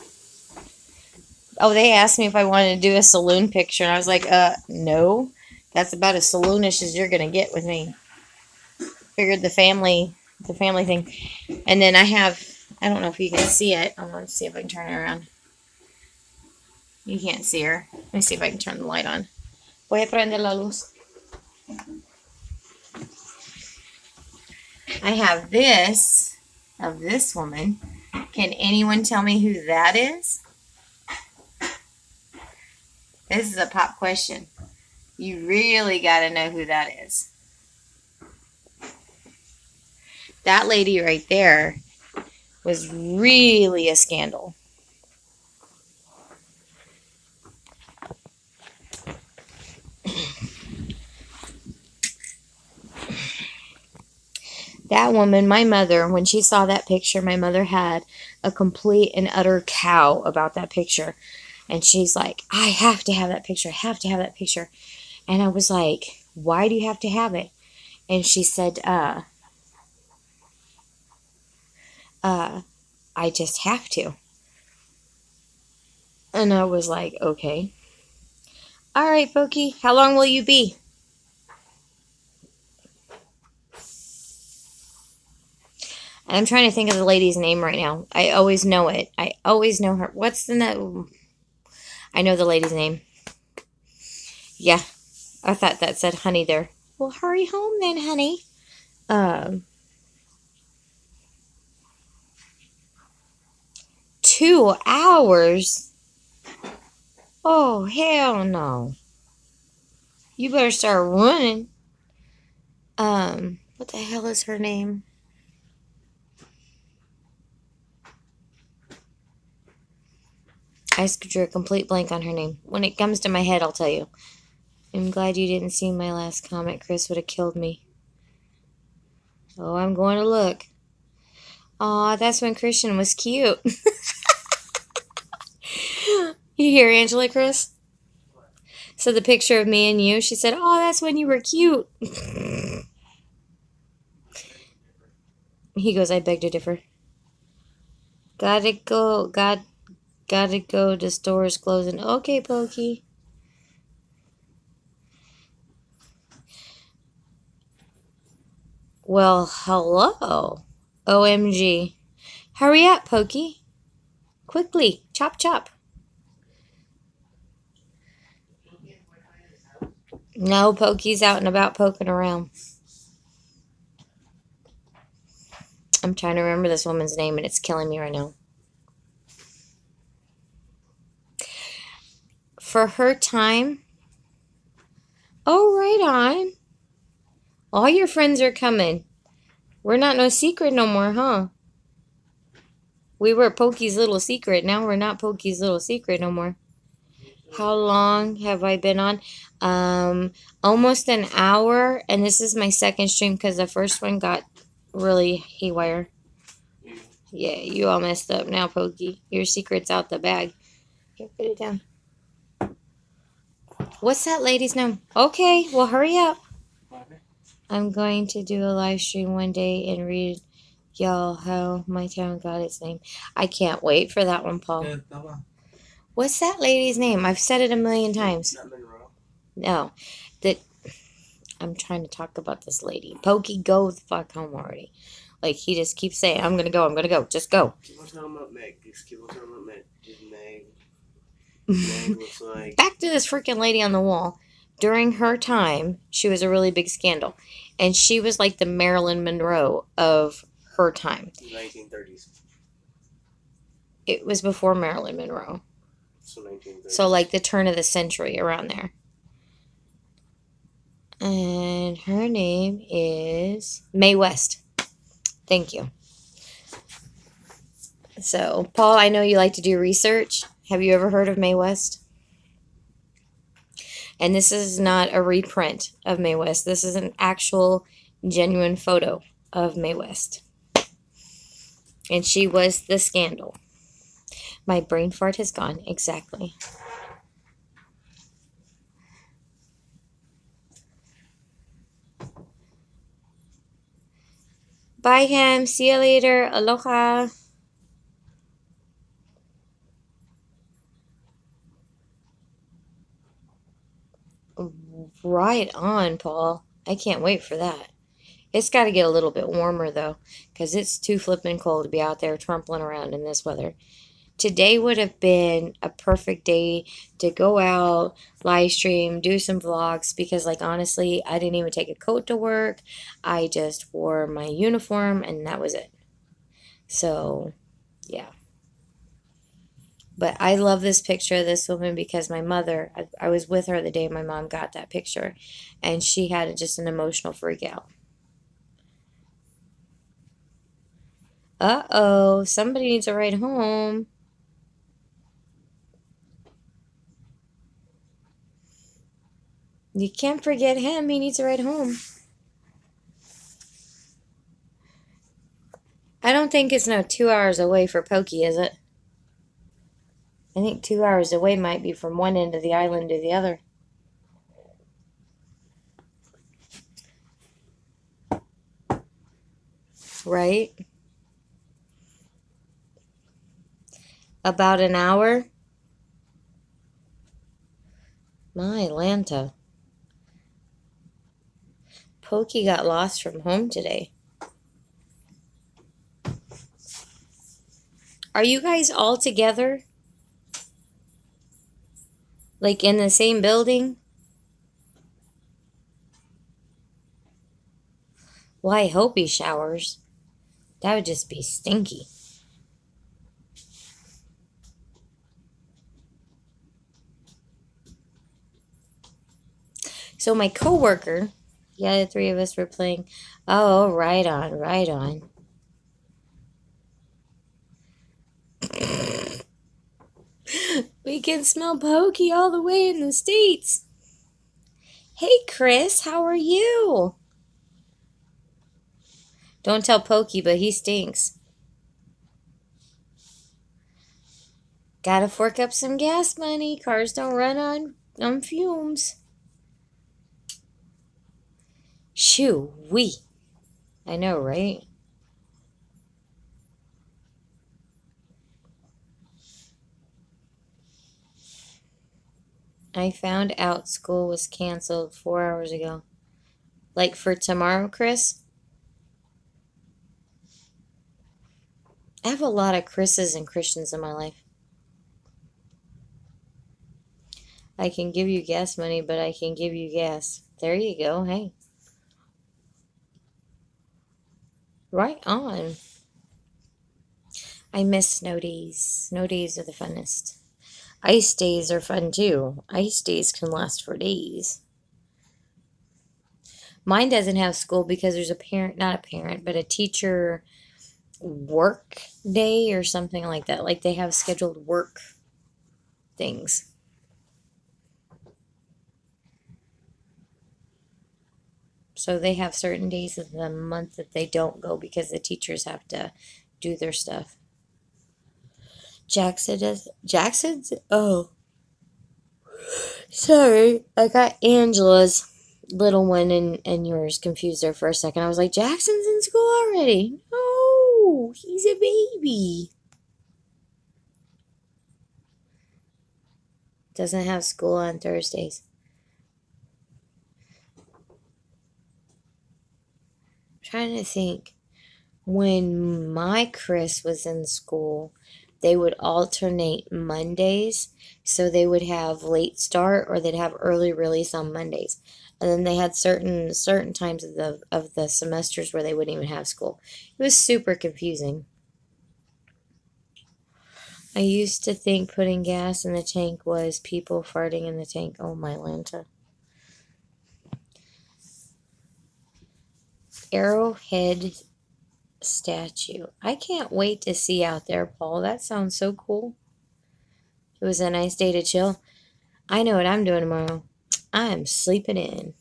Oh, they asked me if I wanted to do a saloon picture, and I was like, no. That's about as saloonish as you're going to get with me. Figured the family thing. And then I don't know if you can see it. I'm going to see if I can turn it around. You can't see her. Let me see if I can turn the light on. Voy a prender la luz. I have this of this woman. Can anyone tell me who that is? This is a pop question. You really got to know who that is. That lady right there was really a scandal. That woman, my mother, when she saw that picture, my mother had a complete and utter cow about that picture. And she's like, I have to have that picture. I have to have that picture. And I was like, why do you have to have it? And she said, I just have to. And I was like, okay. All right, Pokey, how long will you be? I'm trying to think of the lady's name right now. I always know it. I always know her. What's the name? I know the lady's name. Yeah, I thought that said honey there. Well, hurry home then, honey. 2 hours? Oh, hell no. You better start running. What the hell is her name? I drew a complete blank on her name. When it comes to my head, I'll tell you. I'm glad you didn't see my last comment. Chris would have killed me. Oh, I'm going to look. Aw, that's when Christian was cute. You hear Angela, Chris? So the picture of me and you, she said, oh, that's when you were cute. He goes, I beg to differ. Gotta go. Gotta go. The store's closing. Okay, Pokey. Well, hello. OMG. Hurry up, Pokey. Quickly. Chop, chop. No, Pokey's out and about poking around. I'm trying to remember this woman's name and it's killing me right now. For her time. Oh, right on. All your friends are coming. We're not no secret no more, huh? We were Pokey's little secret. Now we're not Pokey's little secret no more. How long have I been on? Almost an hour. And this is my second stream because the first one got really haywire. Yeah, you all messed up now, Pokey. Your secret's out the bag. Here, put it down. What's that lady's name? Okay, well, hurry up. I'm going to do a live stream one day and read y'all how my town got its name. I can't wait for that one, Paul. What's that lady's name? I've said it a million times. No. I'm trying to talk about this lady. Pokey, go the fuck home already. Like, he just keeps saying, I'm gonna go. Just go. Keep on talking about Meg. Just keep on talking about Meg. Just Meg. Meg looks like... Back to this freaking lady on the wall. During her time, she was a really big scandal. And she was like the Marilyn Monroe of her time. 1930s. It was before Marilyn Monroe. So 1930s. So like the turn of the century, around there. And her name is Mae West. Thank you. So, Paul, I know you like to do research. Have you ever heard of Mae West? And this is not a reprint of Mae West. This is an actual, genuine photo of Mae West. And she was the scandal. My brain fart has gone. Exactly. Bye, Ham. See you later. Aloha. Right on, Paul. I can't wait for that. It's got to get a little bit warmer, though, because it's too flippin' cold to be out there trampling around in this weather. Today would have been a perfect day to go out, live stream, do some vlogs, because, like, honestly, I didn't even take a coat to work. I just wore my uniform, and that was it. So, yeah. But I love this picture of this woman because my mother, I was with her the day my mom got that picture, and she had just an emotional freak out. Uh-oh, somebody needs a ride home. You can't forget him. He needs a ride home. I don't think it's no 2 hours away for Pokey, is it? I think 2 hours away might be from one end of the island to the other. Right? About an hour? My Lanta. Pokey got lost from home today. Are you guys all together? Like in the same building? Well, I hope he showers. That would just be stinky. So my coworker, yeah, the three of us were playing. Oh, right on, right on. We can smell Pokey all the way in the States. Hey, Chris, how are you? Don't tell Pokey, but he stinks. Gotta fork up some gas money. Cars don't run on fumes. Shoo-wee. I know, right? I found out school was canceled 4 hours ago. Like for tomorrow, Chris? I have a lot of Chris's and Christians in my life. I can give you gas money, but I can give you gas. There you go. Hey. Right on. I miss snow days. Snow days are the funnest. Ice days are fun too. Ice days can last for days. Mine doesn't have school because there's not a parent, but a teacher work day or something like that. Like they have scheduled work things. So they have certain days of the month that they don't go because the teachers have to do their stuff. Jackson's? Oh. Sorry, I got Angela's little one and yours confused there for a second. I was like, Jackson's in school already? No, he's a baby. Doesn't have school on Thursdays. I'm trying to think. When my Chris was in school, they would alternate Mondays. So they would have late start or they'd have early release on Mondays. And then they had certain times of the semesters where they wouldn't even have school. It was super confusing. I used to think putting gas in the tank was people farting in the tank. Oh my Lanta. Arrowhead statue. I can't wait to see out there, Paul. That sounds so cool. It was a nice day to chill. I know what I'm doing tomorrow. I'm sleeping in.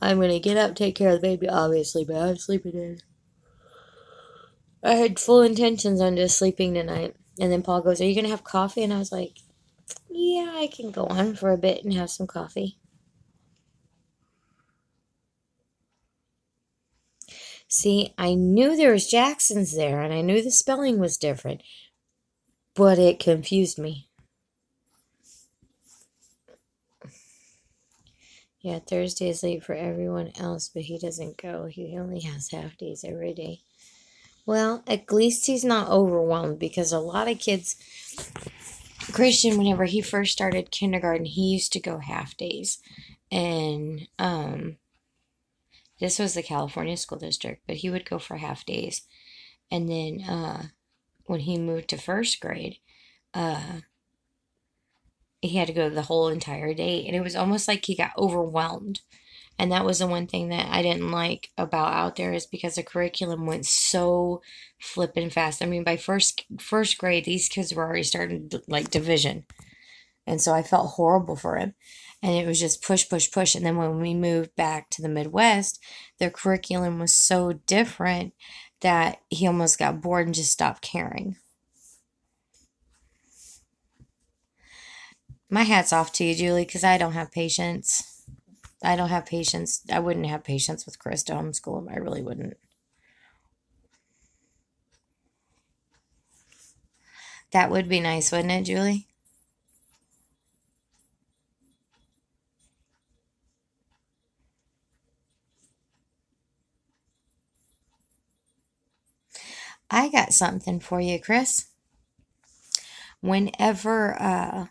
I'm going to get up, take care of the baby, obviously, but I'm sleeping in. I had full intentions on just sleeping tonight. And then Paul goes, are you going to have coffee? And I was like, yeah, I can go on for a bit and have some coffee. See, I knew there was Jackson's there, and I knew the spelling was different, but it confused me. Yeah, Thursday is late for everyone else, but he doesn't go. He only has half days every day. Well, at least he's not overwhelmed because a lot of kids, Christian, whenever he first started kindergarten, he used to go half days. And this was the California school district, but he would go for half days. And then when he moved to first grade, he had to go the whole entire day. And it was almost like he got overwhelmed. And that was the one thing that I didn't like about out there is because the curriculum went so flippin' fast. I mean, by first grade, these kids were already starting like division. And so I felt horrible for him. And it was just push, push, push. And then when we moved back to the Midwest, their curriculum was so different that he almost got bored and just stopped caring. My hat's off to you, Julie, because I don't have patience. I don't have patience. I wouldn't have patience with Chris to homeschool him. I really wouldn't. That would be nice, wouldn't it, Julie? I got something for you, Chris. Whenever, I'm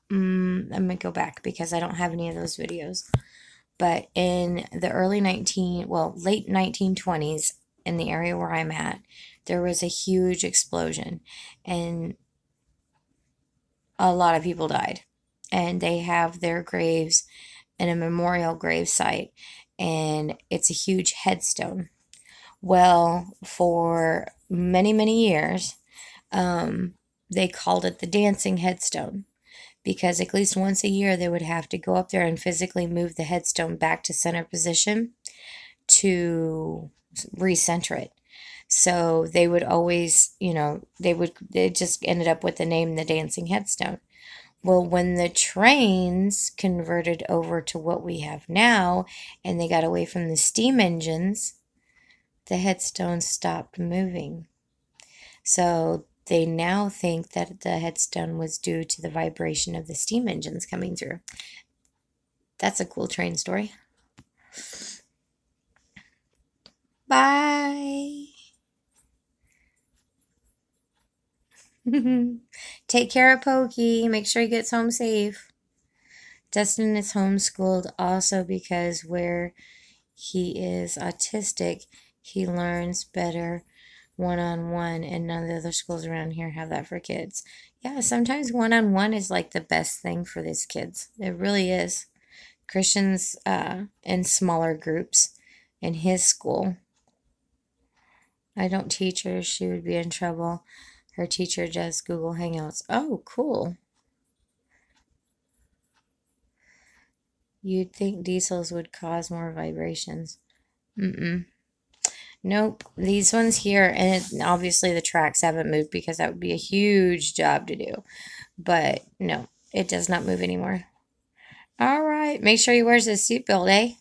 going to go back because I don't have any of those videos. But in the late 1920s, in the area where I'm at, there was a huge explosion and a lot of people died. And they have their graves in a memorial grave site, and it's a huge headstone. Well, for many, many years, they called it the dancing headstone because at least once a year they would have to go up there and physically move the headstone back to center position to recenter it. So they would always, they just ended up with the name the dancing headstone. Well, when the trains converted over to what we have now and they got away from the steam engines, the headstone stopped moving. So they now think that the headstone was due to the vibration of the steam engines coming through. That's a cool train story. Bye. Take care of Pokey. Make sure he gets home safe. Dustin is homeschooled also because where he is autistic, he learns better one-on-one, and none of the other schools around here have that for kids. Yeah, sometimes one-on-one is like the best thing for these kids. It really is. Christian's in smaller groups in his school. I don't teach her. She would be in trouble. Her teacher does Google Hangouts. Oh, cool. You'd think diesels would cause more vibrations. Nope. These ones here, and obviously the tracks haven't moved because that would be a huge job to do. But no, it does not move anymore. All right. Make sure he wears his seatbelt, eh?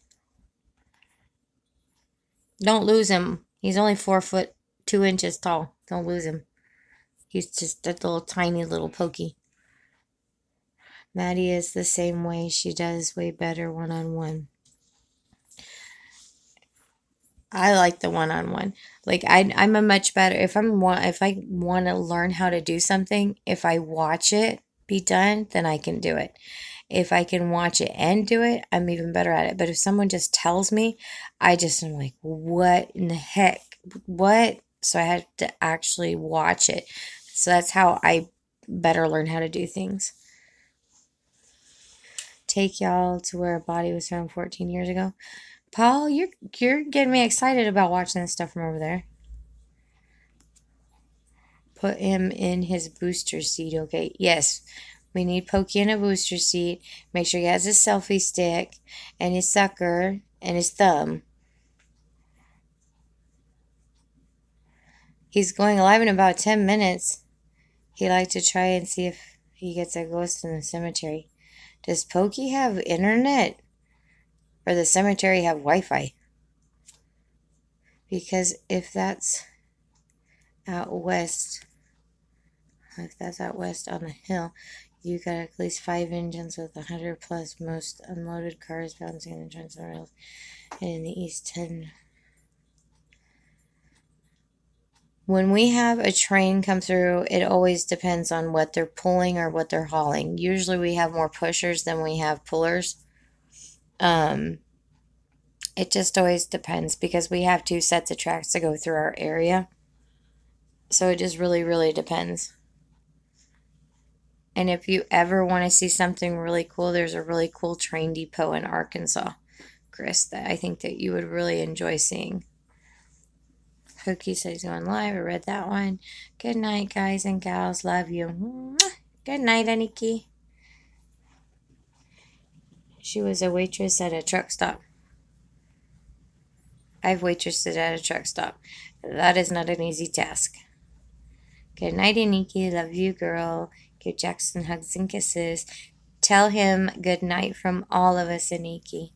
Don't lose him. He's only 4'2" tall. Don't lose him. He's just a little tiny little pokey. Maddie is the same way. She does way better one-on-one. I like the one-on-one. Like I'm a much better if I want to learn how to do something, if I watch it be done, then I can do it. If I can watch it and do it, I'm even better at it. But if someone just tells me, I'm like, what in the heck? What? So I have to actually watch it. So that's how I better learn how to do things. Take y'all to where a body was found 14 years ago. Paul, you're getting me excited about watching this stuff from over there. Put him in his booster seat, okay? Yes, we need Pokey in a booster seat. Make sure he has his selfie stick and his sucker and his thumb. He's going live in about 10 minutes. He'd like to try and see if he gets a ghost in the cemetery. Does Pokey have internet? Or the cemetery have Wi-Fi? Because if that's out west on the hill, you got at least 5 engines with 100 plus, most unloaded cars bouncing in the transit rails, and in the east 10. When we have a train come through, it always depends on what they're pulling or what they're hauling. Usually we have more pushers than we have pullers. It just always depends because we have 2 sets of tracks to go through our area. So it just really, really depends. And if you ever want to see something really cool, there's a really cool train depot in Arkansas, Chris, that I think that you would really enjoy seeing. Pokey said he's going live. I read that one. Good night, guys and gals. Love you. Good night, Aniki. She was a waitress at a truck stop. I've waitressed at a truck stop. That is not an easy task. Good night, Aniki. Love you, girl. Give Jackson hugs and kisses. Tell him good night from all of us, Aniki.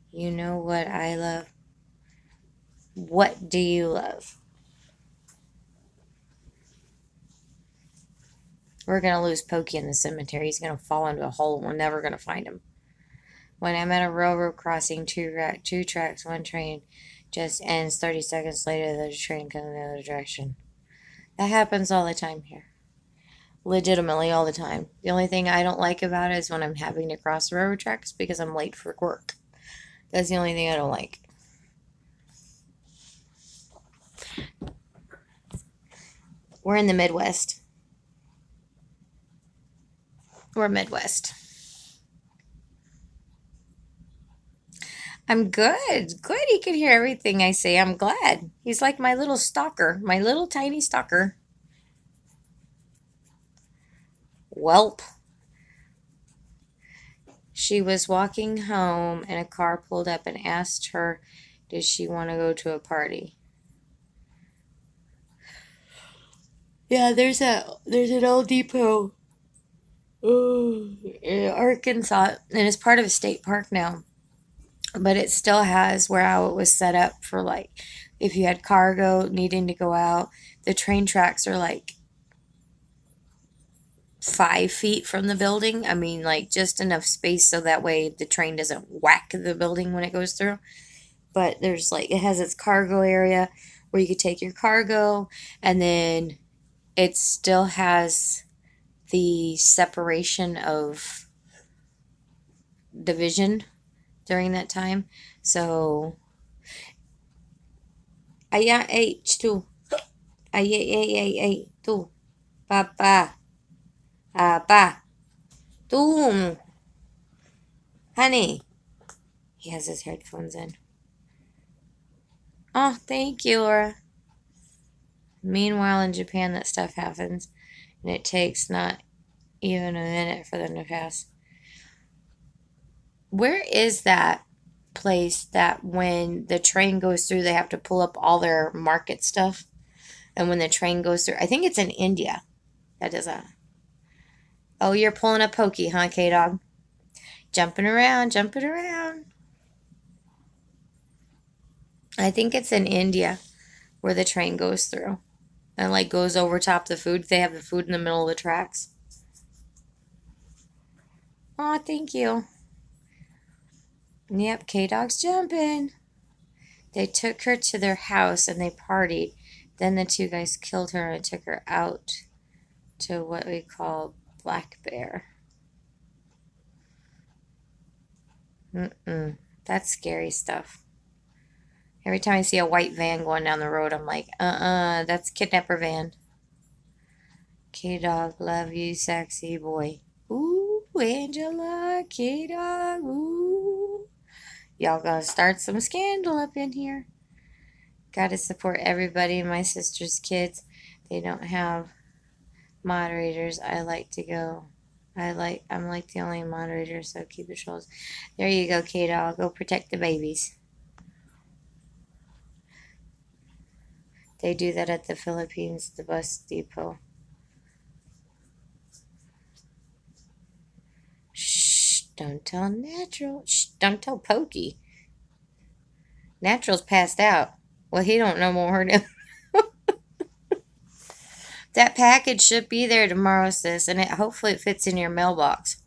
You know what I love? What do you love? We're going to lose Pokey in the cemetery. He's going to fall into a hole and we're never going to find him. When I'm at a railroad crossing, two tracks, one train just ends. 30 seconds later, the train comes in the other direction. That happens all the time here. Legitimately all the time. The only thing I don't like about it is when I'm having to cross the railroad tracks because I'm late for work. That's the only thing I don't like. We're in the Midwest. We're Midwest. I'm good. Good. He can hear everything I say. I'm glad. He's like my little stalker. My little tiny stalker. Welp. She was walking home and a car pulled up and asked her, did she want to go to a party? Yeah, there's an old depot in Arkansas, and it's part of a state park now. But it still has where how it was set up for, like, if you had cargo needing to go out. The train tracks are like 5 feet from the building. I mean, like, just enough space so that way the train doesn't whack the building when it goes through. But there's like, it has its cargo area where you could take your cargo, and then it still has the separation of division during that time. So, aya H2, aya tu, papa, apa, tu, honey. He has his headphones in. Oh, thank you, Laura. Meanwhile, in Japan, that stuff happens, and it takes not even a minute for them to pass. Where is that place that when the train goes through, they have to pull up all their market stuff? And when the train goes through, I think it's in India. That does that. Oh, you're pulling a Pokey, huh, K-Dog? Jumping around, jumping around. I think it's in India where the train goes through and like goes over top the food. They have the food in the middle of the tracks. Oh, thank you. Yep, K-Dog's jumping. They took her to their house and they partied. Then the two guys killed her and took her out to what we call Black Bear. That's scary stuff. Every time I see a white van going down the road, I'm like, that's kidnapper van. K-Dog, love you, sexy boy. Ooh, Angela, K-Dog, ooh. Y'all gonna start some scandal up in here. Gotta support everybody. My sister's kids, they don't have moderators. I like to go. I'm like the only moderator, so keep it short. There you go, K-Dog. Go protect the babies. They do that at the Philippines, the bus depot. Shh, don't tell Natural. Shh, don't tell Pokey. Natural's passed out. Well, he don't know more than that package should be there tomorrow, sis, and hopefully it fits in your mailbox.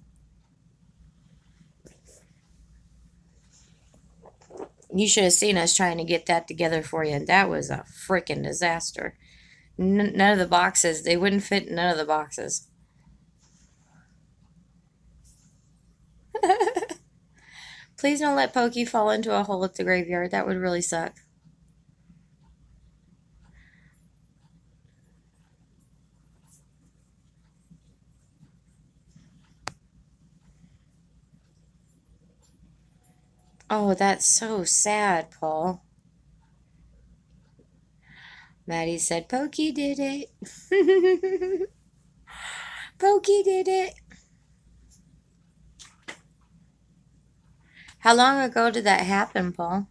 You should have seen us trying to get that together for you, and that was a freaking disaster. None of the boxes, they wouldn't fit in none of the boxes. Please don't let Pokey fall into a hole at the graveyard. That would really suck. Oh, that's so sad, Paul. Maddie said, Pokey did it. Pokey did it. How long ago did that happen, Paul?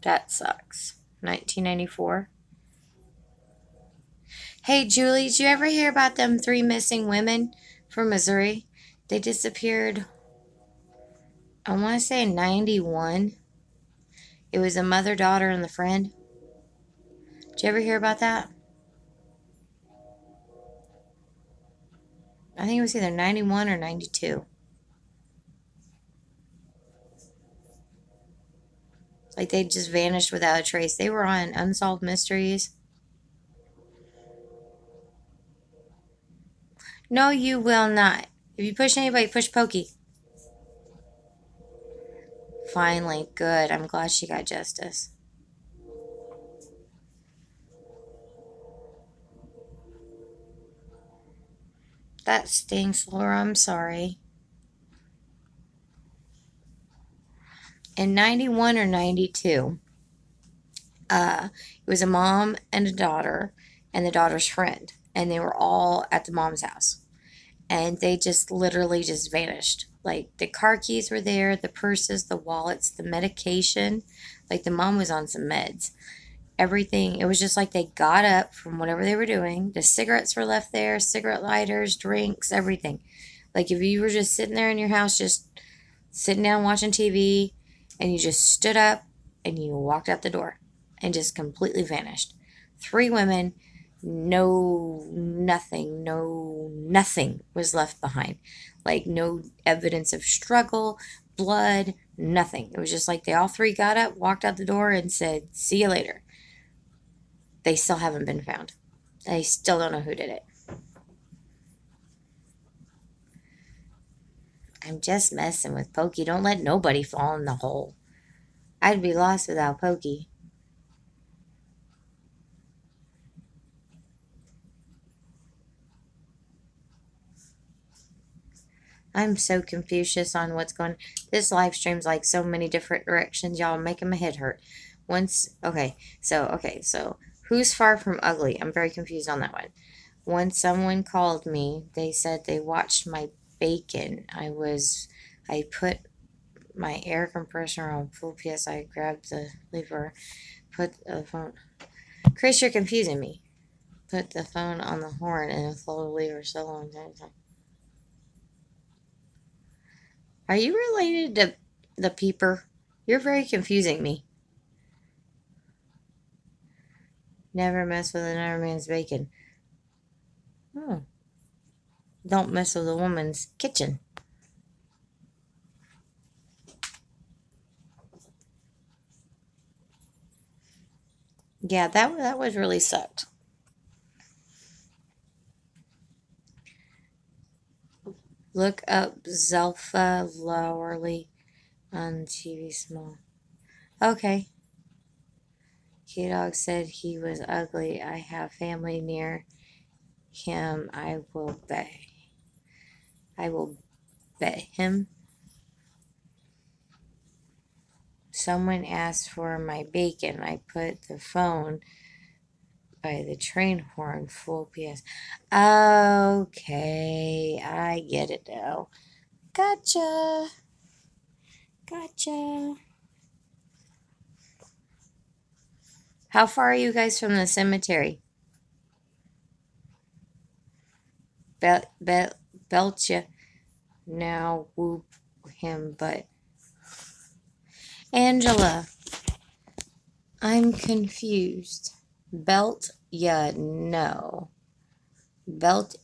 That sucks. 1994. Hey, Julie, did you ever hear about them 3 missing women from Missouri? They disappeared, I want to say in 91. It was a mother, daughter, and the friend. Did you ever hear about that? I think it was either 91 or 92. Like they just vanished without a trace. They were on Unsolved Mysteries. No, you will not. If you push anybody, push Pokey. Finally, good. I'm glad she got justice. That stinks, Laura. I'm sorry. In 91 or 92, it was a mom and a daughter and the daughter's friend. And they were all at the mom's house. And they just literally just vanished. Like the car keys were there, the purses, the wallets, the medication. Like the mom was on some meds. Everything. It was just like they got up from whatever they were doing. The cigarettes were left there, cigarette lighters, drinks, everything. Like if you were just sitting there in your house, just sitting down watching TV, and you just stood up and you walked out the door and just completely vanished. 3 women, no nothing was left behind. Like no evidence of struggle, blood, nothing. It was just like they all 3 got up, walked out the door, and said, "See you later." They still haven't been found. I still don't know who did it. I'm just messing with Pokey. Don't let nobody fall in the hole. I'd be lost without Pokey. I'm so Confucius on what's going. This live stream's like so many different directions. Y'all making my head hurt. Okay, so who's far from ugly? I'm very confused on that one. Once someone called me, they said they watched my bacon. I put my air compressor on full PSI, grabbed the lever, put the phone. Chris, you're confusing me. Put the phone on the horn and flow the lever so long. Are you related to the peeper? You're very confusing me. Never mess with another man's bacon. Oh. Don't mess with a woman's kitchen. Yeah, that was really sucked. Look up Zelfa Lowerly on TV Small. Okay. K-Dog said he was ugly. I have family near him. I will bet him. Someone asked for my bacon. I put the phone by the train horn full PS. Okay, I get it now. Gotcha. How far are you guys from the cemetery? Belcha. Now whoop him, but Angela, I'm confused. Belt ya no. Belt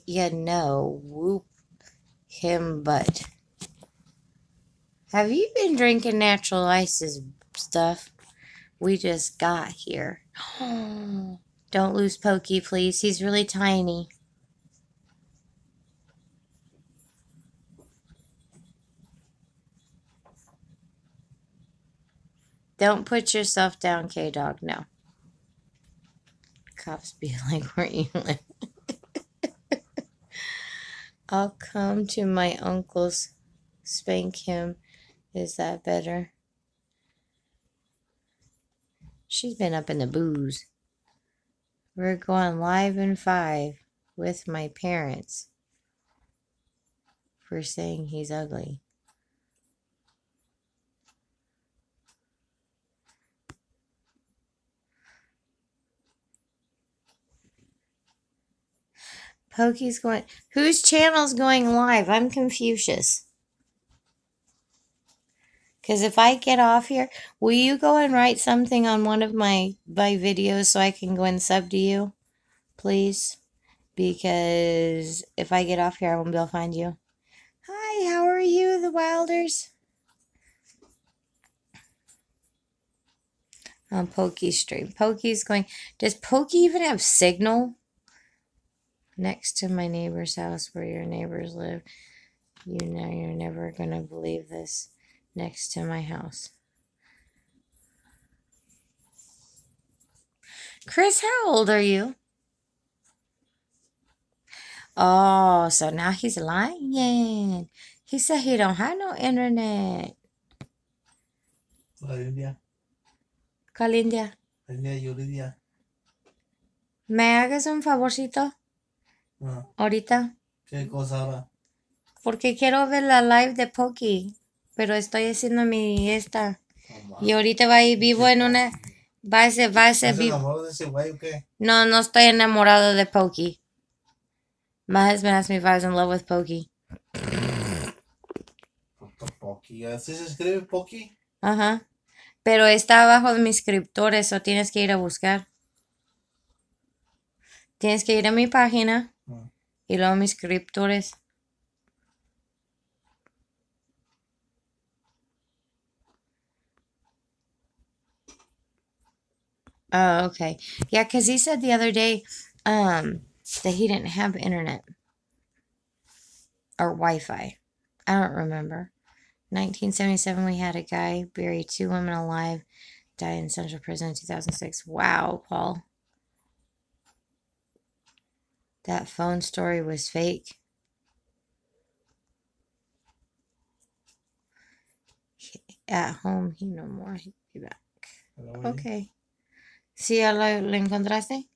ya no. Whoop him, but. Have you been drinking Natural Ice's stuff? We just got here. Don't lose Pokey, please. He's really tiny. Don't put yourself down, K-Dog. No. Cops be like, where you live? I'll come to my uncle's, spank him. Is that better? She's been up in the booze. We're going live in 5 with my parents for saying he's ugly. Pokey's going. Whose channel's going live? I'm Confucius. Because if I get off here, will you go and write something on one of my videos so I can go and sub to you? Please? Because if I get off here, I won't be able to find you. Hi, how are you, the Wilders? On Pokey's stream. Pokey's going. Does Pokey even have signal? Next to my neighbor's house where your neighbors live. You know you're never going to believe this. Next to my house. Chris, how old are you? Oh, so now he's lying. He said he don't have no internet. India. ¿Cuál India? India, Yuridia. ¿Me hagas un favorcito? Ahorita. ¿Qué cosa ahora? Porque quiero ver la live de Pokey. Pero estoy haciendo mi esta. Y ahorita va a ir vivo en una. Va a ser ¿Estás vivo. enamorado de ese güey o qué? No, no estoy enamorado de Pokey. My husband asked me if I was in love with Pokey. Poki. ¿Así se escribe Poki? Ajá. Pero está abajo de mis suscriptores, o tienes que ir a buscar. Tienes que ir a mi página y luego mis suscriptores. Oh, okay. Yeah, because he said the other day that he didn't have internet or Wi-Fi. I don't remember. 1977, we had a guy bury 2 women alive, died in Central Prison in 2006. Wow, Paul. That phone story was fake. At home, he no more. He'll be back. Okay. ¿Sí ya lo encontraste?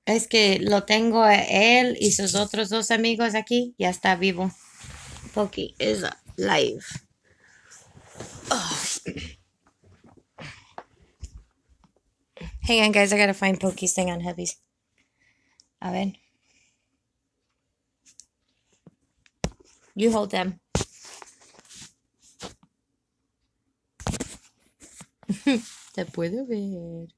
Es que lo tengo a él y sus otros 2 amigos aquí. Ya está vivo. Pokey is live. Oh. Hang on, guys. I gotta find Pokey's thing on Heavies. A ver. You hold them. Te puedo ver.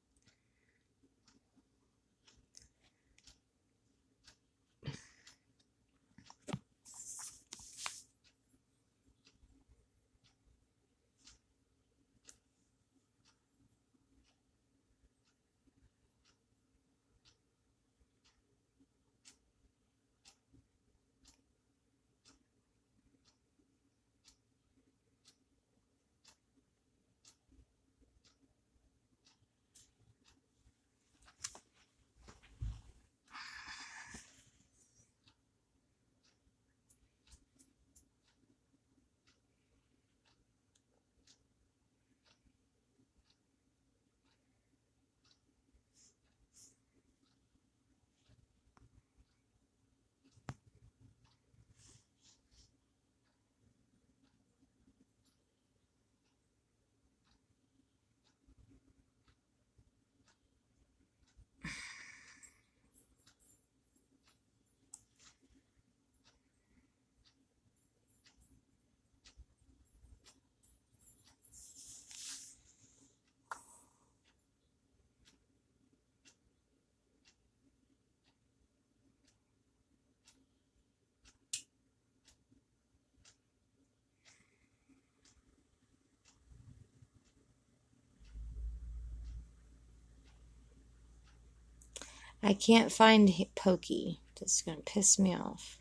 I can't find Pokey. That's gonna piss me off.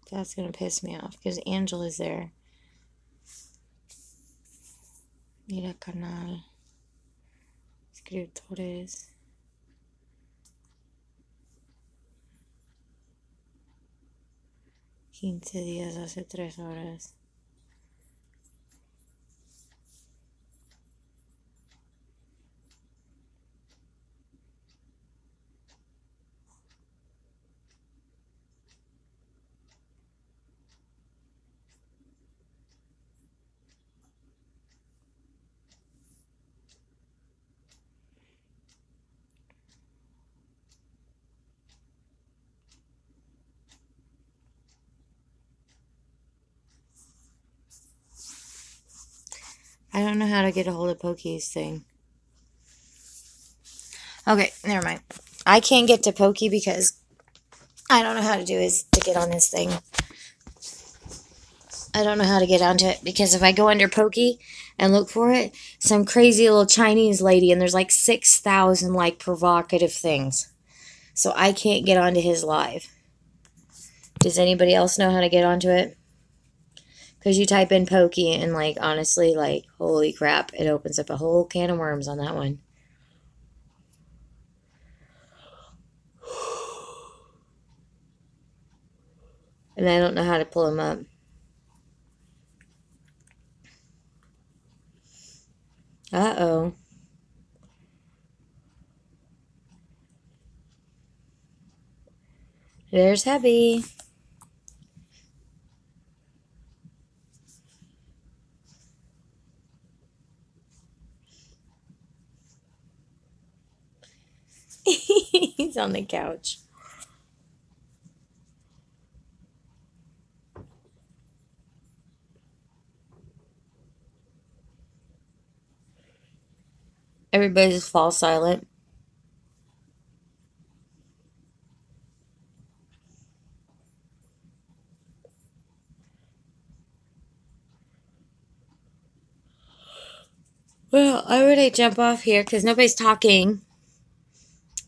That's gonna piss me off because Angela's there. Mira canal. Suscriptores. 15 días, hace 3 horas. I don't know how to get a hold of Pokey's thing. Okay, never mind. I can't get to Pokey because I don't know how to do his to get on his thing. I don't know how to get onto it because if I go under Pokey and look for it, some crazy little Chinese lady and there's like 6,000 like provocative things. So I can't get onto his live. Does anybody else know how to get onto it? Because you type in Pokey and like honestly like holy crap, it opens up a whole can of worms on that one. And I don't know how to pull him up. Uh-oh. There's Heavy. He's on the couch. Everybody just fall silent. Well, I already jump off here because nobody's talking.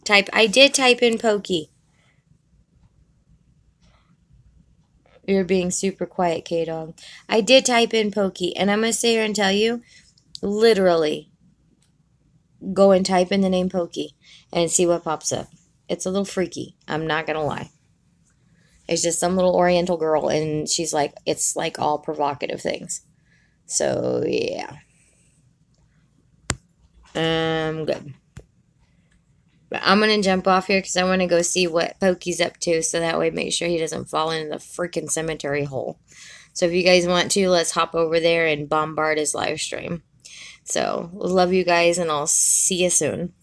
I did type in Pokey. You're being super quiet, K-Dog. I did type in Pokey, and I'm going to sit here and tell you, literally, go and type in the name Pokey and see what pops up. It's a little freaky. I'm not going to lie. It's just some little Oriental girl, and she's like, it's like all provocative things. So, yeah. Good. But I'm going to jump off here because I want to go see what Pokey's up to so that way make sure he doesn't fall into the freaking cemetery hole. So if you guys want to, let's hop over there and bombard his live stream. So, love you guys, and I'll see you soon.